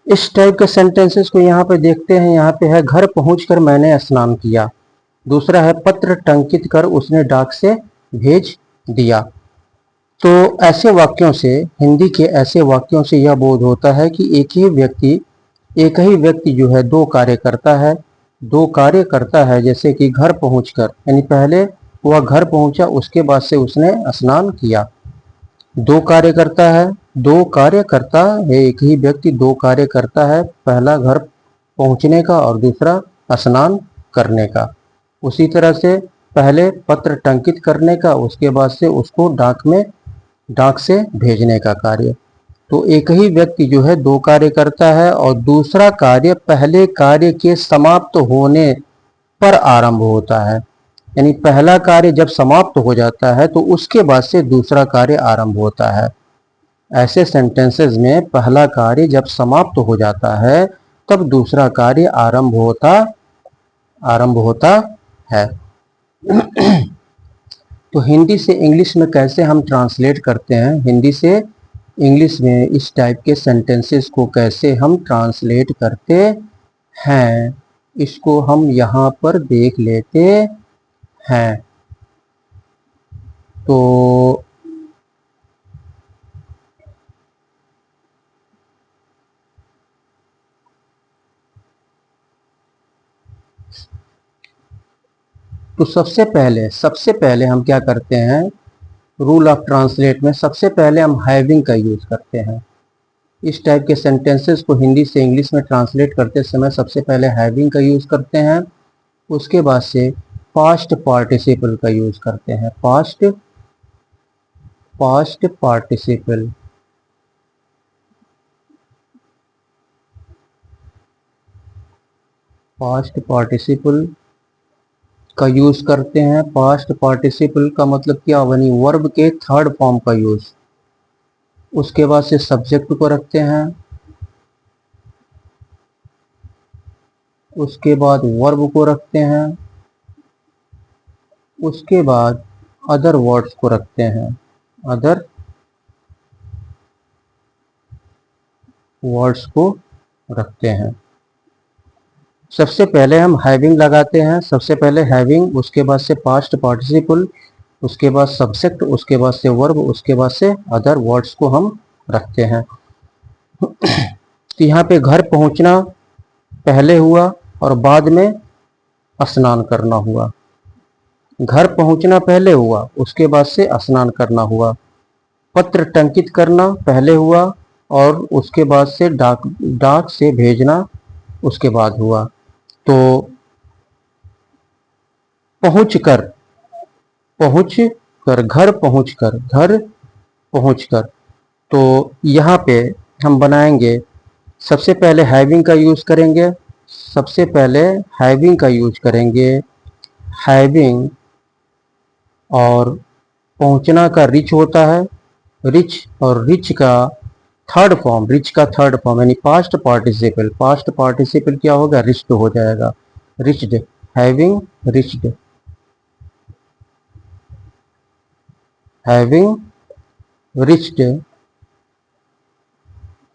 इस टाइप के सेंटेंसेस को यहाँ पे देखते हैं। यहाँ पे है घर पहुंचकर मैंने स्नान किया। दूसरा है पत्र टंकित कर उसने डाक से भेज दिया। तो ऐसे वाक्यों से, हिंदी के ऐसे वाक्यों से यह बोध होता है कि एक ही व्यक्ति जो है दो कार्य करता है, दो कार्य करता है। जैसे कि घर पहुंचकर यानी पहले वह घर पहुंचा, उसके बाद से उसने स्नान किया। दो कार्य करता है, दो कार्य करता है, एक ही व्यक्ति दो कार्य करता है, पहला घर पहुंचने का और दूसरा स्नान करने का। उसी तरह से पहले पत्र टंकित करने का, उसके बाद से उसको डाक से भेजने का कार्य। तो एक ही व्यक्ति जो है दो कार्य करता है और दूसरा कार्य पहले कार्य के समाप्त होने पर आरंभ होता है। यानी पहला कार्य जब समाप्त हो जाता है तो उसके बाद से दूसरा कार्य आरंभ होता है। ऐसे सेंटेंसेस में पहला कार्य जब समाप्त हो जाता है तब दूसरा कार्य आरंभ होता है। तो हिंदी से इंग्लिश में कैसे हम ट्रांसलेट करते हैं, हिंदी से इंग्लिश में इस टाइप के सेंटेंसेस को कैसे हम ट्रांसलेट करते हैं, इसको हम यहाँ पर देख लेते हैं। तो सबसे पहले हम क्या करते हैं, रूल ऑफ ट्रांसलेट में सबसे पहले हम हैविंग का यूज़ करते हैं। इस टाइप के सेंटेंसेस को हिंदी से इंग्लिश में ट्रांसलेट करते समय सबसे पहले हैविंग का यूज़ करते हैं, उसके बाद से पास्ट पार्टिसिपल का यूज़ करते हैं। पास्ट पार्टिसिपल, पास्ट पार्टिसिपल का यूज़ करते हैं। पास्ट पार्टिसिपल का मतलब क्या, बनी वर्ब के थर्ड फॉर्म का यूज़। उसके बाद से सब्जेक्ट को रखते हैं, उसके बाद वर्ब को रखते हैं, उसके बाद अदर वर्ड्स को रखते हैं, अदर वर्ड्स को रखते हैं। सबसे पहले हम हैविंग लगाते हैं, सबसे पहले हैविंग, उसके बाद से पास्ट पार्टिसिपल, उसके बाद सब्जेक्ट, उसके बाद से वर्ब, उसके बाद से अदर वर्ड्स को हम रखते हैं। तो यहाँ पे घर पहुँचना पहले हुआ और बाद में स्नान करना हुआ। घर पहुँचना पहले हुआ, उसके बाद से स्नान करना हुआ। पत्र टंकित करना पहले हुआ और उसके बाद से डाक से भेजना उसके बाद हुआ। तो घर पहुँचकर, तो यहाँ पे हम बनाएंगे, सबसे पहले हैविंग का यूज़ करेंगे, सबसे पहले हैविंग का यूज करेंगे, हैविंग, और पहुंचना का रिच होता है, रिच, और रिच का थर्ड फॉर्म यानी पास्ट पार्टिसिपल क्या होगा, रिच्ड हो जाएगा, reached, having reached, having reached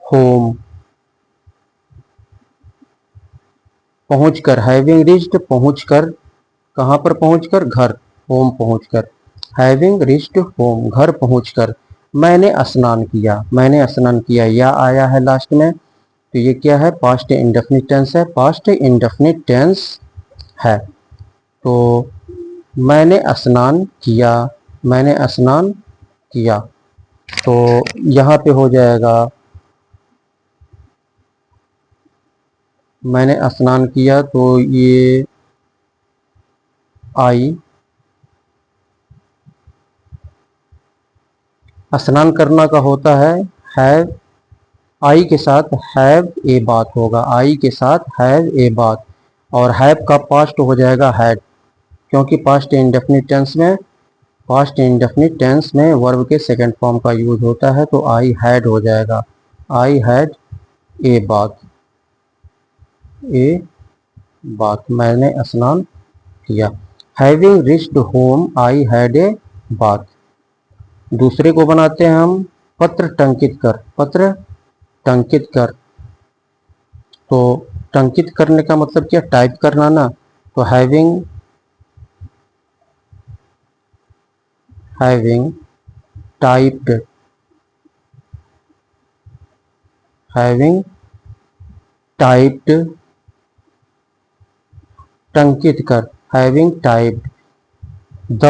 home, पहुंचकर, हैविंग रिच्ड पहुंचकर, कहाँ पर पहुंचकर, घर, होम पहुंचकर, हैविंग रिच्ड होम, घर पहुंचकर। मैंने स्नान किया, या आया है लास्ट में, तो ये क्या है, पास्ट इंडेफिनिट टेंस है, पास्ट इंडेफिनिट टेंस है। तो मैंने स्नान किया, तो यहाँ पे हो जाएगा, मैंने स्नान किया, तो ये आई, स्नान करना का होता है हैव, आई के साथ हैव ए बात होगा, आई के साथ हैव ए बात, और हैव का पास्ट हो जाएगा हैड, क्योंकि पास्ट इंडेफिनिट टेंस में वर्ब के सेकंड फॉर्म का यूज होता है, तो आई हैड हो जाएगा, आई हैड ए बात, मैंने स्नान किया। Having reached home I had a bath. दूसरे को बनाते हैं हम, पत्र टंकित कर, तो टंकित करने का मतलब क्या, टाइप करना ना, तो हैविंग टाइप्ड, टंकित कर, हैविंग टाइप्ड द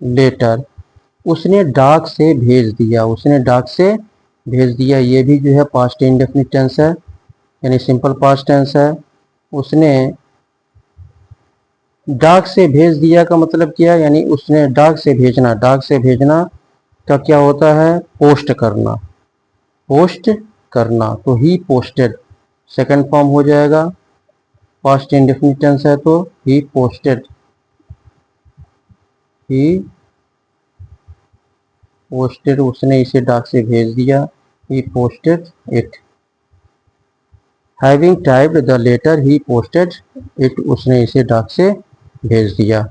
लेटर, उसने डाक से भेज दिया, ये भी जो है पास्ट इंडेफिनिट टेंस है, यानी सिंपल पास्ट टेंस है। उसने डाक से भेज दिया का मतलब क्या, यानी उसने डाक से भेजना, डाक से भेजना का क्या होता है, पोस्ट करना, पोस्ट करना, तो ही पोस्टेड सेकंड फॉर्म हो जाएगा। पास्ट इंडेफिनिट टेंस है तो ही पोस्टेड, ही पोस्टेड, उसने इसे डाक से भेज दिया, he posted it. Having typed the letter he posted it, उसने इसे डाक से भेज दिया।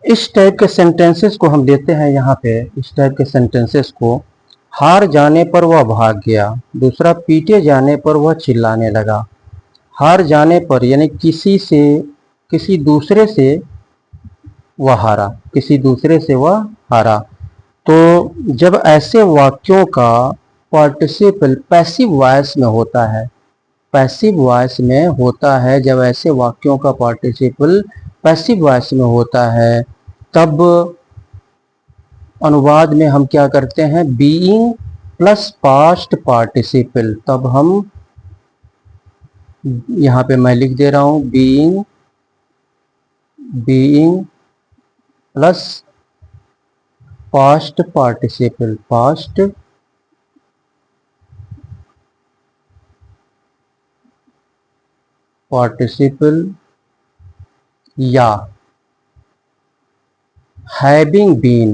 इस टाइप के सेंटेंसेस को हम देते हैं यहाँ पे, इस टाइप के सेंटेंसेस को, हार जाने पर वह भाग गया, दूसरा पीटे जाने पर वह चिल्लाने लगा। हार जाने पर यानी किसी से, किसी दूसरे से वह हारा, किसी दूसरे से वह हारा। तो जब ऐसे वाक्यों का पार्टिसिपल पैसिव वॉइस में होता है, पैसिव वॉइस में होता है, जब ऐसे वाक्यों का पार्टिसिपल पैसिव वॉइस में होता है, तब अनुवाद में हम क्या करते हैं, बीइंग प्लस पास्ट पार्टिसिपल, तब हम यहाँ पे मैं लिख दे रहा हूं being, being plus past participle, past participle, या having been,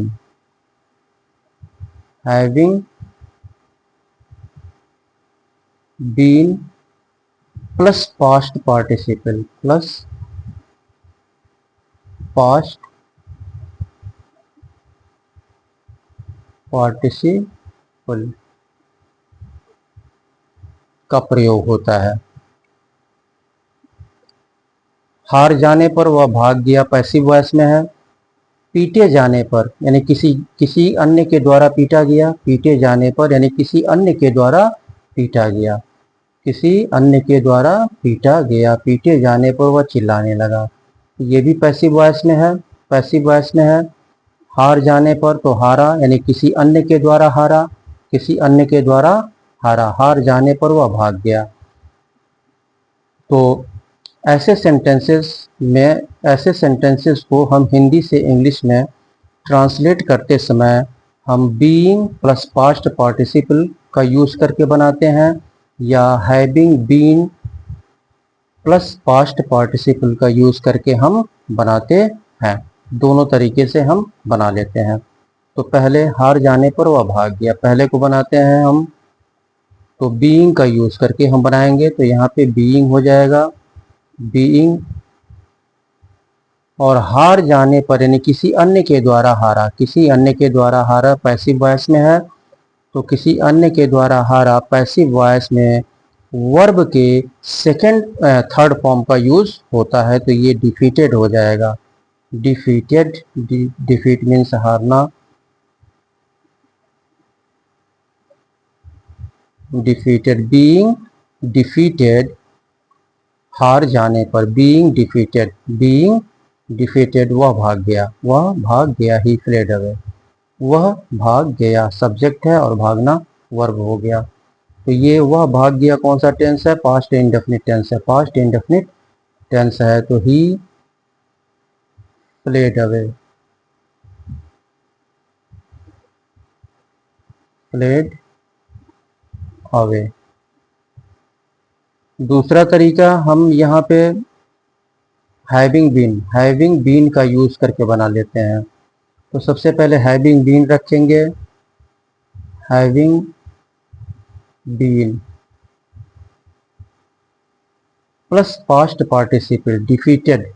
having been plus past participle, plus past participle का प्रयोग होता है। हार जाने पर वह भाग गया पैसिव वॉइस में है, पीटे जाने पर यानी किसी किसी अन्य के द्वारा पीटा गया, पीटे जाने पर यानी किसी अन्य के द्वारा पीटा गया, किसी अन्य के द्वारा पीटा गया, पीटे जाने पर वह चिल्लाने लगा, ये भी पैसिव वॉइस में है, पैसिव वॉइस में है। हार जाने पर तो हारा यानी किसी अन्य के द्वारा हारा, किसी अन्य के द्वारा हारा, हार जाने पर वह भाग गया। तो ऐसे सेंटेंसेस में, ऐसे सेंटेंसेस को हम हिंदी से इंग्लिश में ट्रांसलेट करते समय हम बीइंग प्लस पास्ट पार्टिसिपल का यूज़ करके बनाते हैं, या having been plus past participle का यूज़ करके हम बनाते हैं। दोनों तरीके से हम बना लेते हैं। तो पहले हार जाने पर वह भाग गया, पहले को बनाते हैं हम, तो बीइंग का यूज़ करके हम बनाएंगे, तो यहाँ पे बीइंग हो जाएगा, बीइंग, और हार जाने पर यानी किसी अन्य के द्वारा हारा, किसी अन्य के द्वारा हारा पैसिव वॉइस में है, तो किसी अन्य के द्वारा हारा पैसिव वॉइस में वर्ब के सेकंड थर्ड फॉर्म का यूज होता है, तो ये डिफीटेड हो जाएगा, डिफीटेड, डिफीट मीन्स हारना, डिफीटेड, बीइंग डिफीटेड, हार जाने पर, बीइंग डिफीटेड, बीइंग डिफीटेड, वह भाग गया, वह भाग गया, ही फ्लेड अवे, वह भाग गया सब्जेक्ट है और भागना वर्ब हो गया। तो ये वह भाग गया कौन सा टेंस है, पास्ट इंडेफिनिट टेंस है, पास्ट इंडेफिनिट टेंस है, तो ही फ्लेड अवे, फ्लेड अवे। दूसरा तरीका हम यहाँ पे हैविंग बीन का यूज करके बना लेते हैं। तो सबसे पहले हैविंग बीन रखेंगे, having been plus past participle defeated,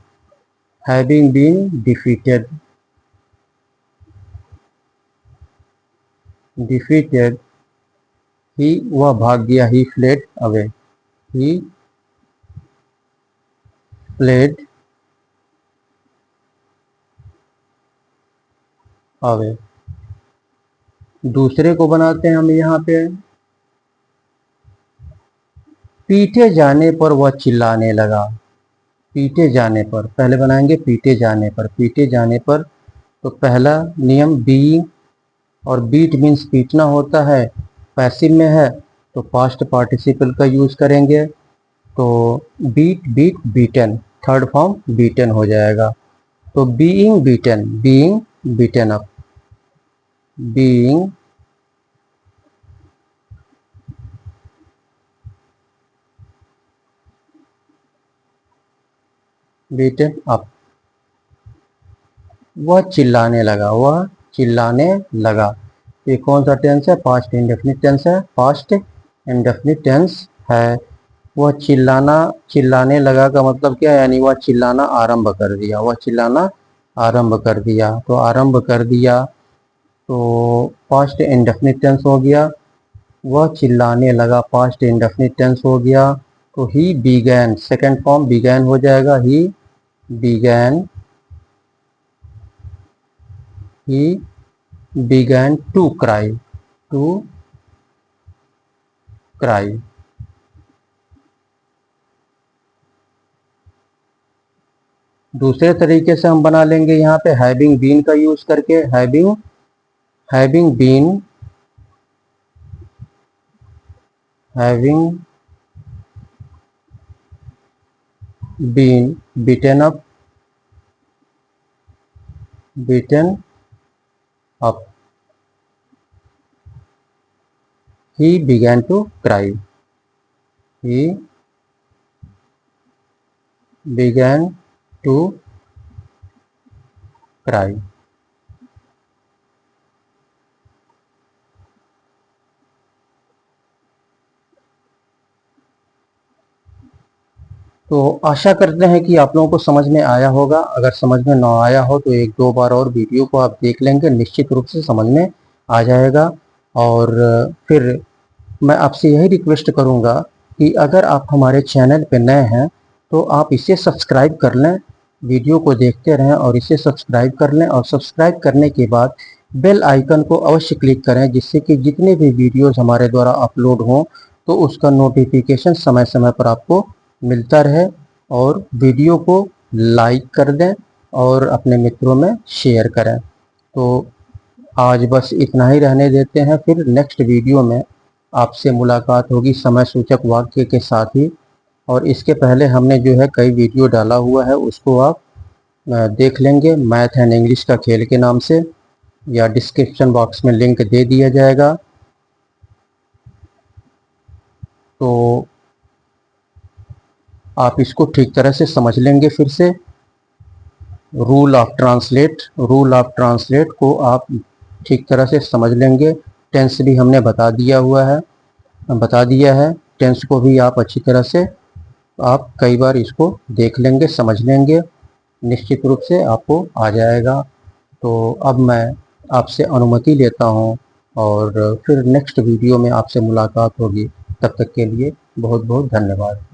having been defeated, defeated, he वह भाग गया, he fled away, he fled away. दूसरे को बनाते हैं हम यहाँ पे, पीटे जाने पर वह चिल्लाने लगा। पीटे जाने पर, पहले बनाएंगे पीटे जाने पर। पीटे जाने पर तो पहला नियम बीइंग, और बीट मीन्स पीटना होता है, पैसिव में है तो पास्ट पार्टिसिपल का यूज करेंगे। तो beat beat beaten, third form beaten हो जाएगा। तो being beaten, being beaten up, being beaten up, वह चिल्लाने लगा, वह चिल्लाने लगा। ये कौन सा टेंस है? पास्ट इंडेफिनिट टेंस है, पास्ट इंडेफिनिट टेंस है। वह चिल्लाना, चिल्लाने लगा का मतलब क्या है? यानी वह चिल्लाना आरंभ कर दिया, वह चिल्लाना आरंभ कर दिया। तो आरंभ कर दिया तो पास्ट इंडेफिनिट टेंस हो गया। वह चिल्लाने लगा, पास्ट इंडेफिनिट टेंस हो गया। तो he began, second form began हो जाएगा, he began, he began to cry, to cry। दूसरे तरीके से हम बना लेंगे यहाँ पे हैविंग बीन का यूज करके, having, having been, having been beaten up, beaten up, he began to cry, he began to cry। तो आशा करते हैं कि आप लोगों को समझ में आया होगा। अगर समझ में ना आया हो तो एक दो बार और वीडियो को आप देख लेंगे, निश्चित रूप से समझ में आ जाएगा। और फिर मैं आपसे यही रिक्वेस्ट करूंगा कि अगर आप हमारे चैनल पर नए हैं तो आप इसे सब्सक्राइब कर लें, वीडियो को देखते रहें और इसे सब्सक्राइब कर लें। और सब्सक्राइब करने के बाद बेल आइकन को अवश्य क्लिक करें, जिससे कि जितने भी वीडियोस हमारे द्वारा अपलोड हों तो उसका नोटिफिकेशन समय समय पर आपको मिलता रहे। और वीडियो को लाइक कर दें और अपने मित्रों में शेयर करें। तो आज बस इतना ही रहने देते हैं, फिर नेक्स्ट वीडियो में आपसे मुलाकात होगी समय सूचक वाक्य के साथ ही। और इसके पहले हमने जो है कई वीडियो डाला हुआ है, उसको आप देख लेंगे, मैथ एंड इंग्लिश का खेल के नाम से, या डिस्क्रिप्शन बॉक्स में लिंक दे दिया जाएगा। तो आप इसको ठीक तरह से समझ लेंगे। फिर से rule of translate, rule of translate को आप ठीक तरह से समझ लेंगे। टेंस भी हमने बता दिया हुआ है, बता दिया है। टेंस को भी आप अच्छी तरह से आप कई बार इसको देख लेंगे, समझ लेंगे, निश्चित रूप से आपको आ जाएगा। तो अब मैं आपसे अनुमति लेता हूँ और फिर नेक्स्ट वीडियो में आपसे मुलाकात होगी। तब तक के लिए बहुत बहुत धन्यवाद।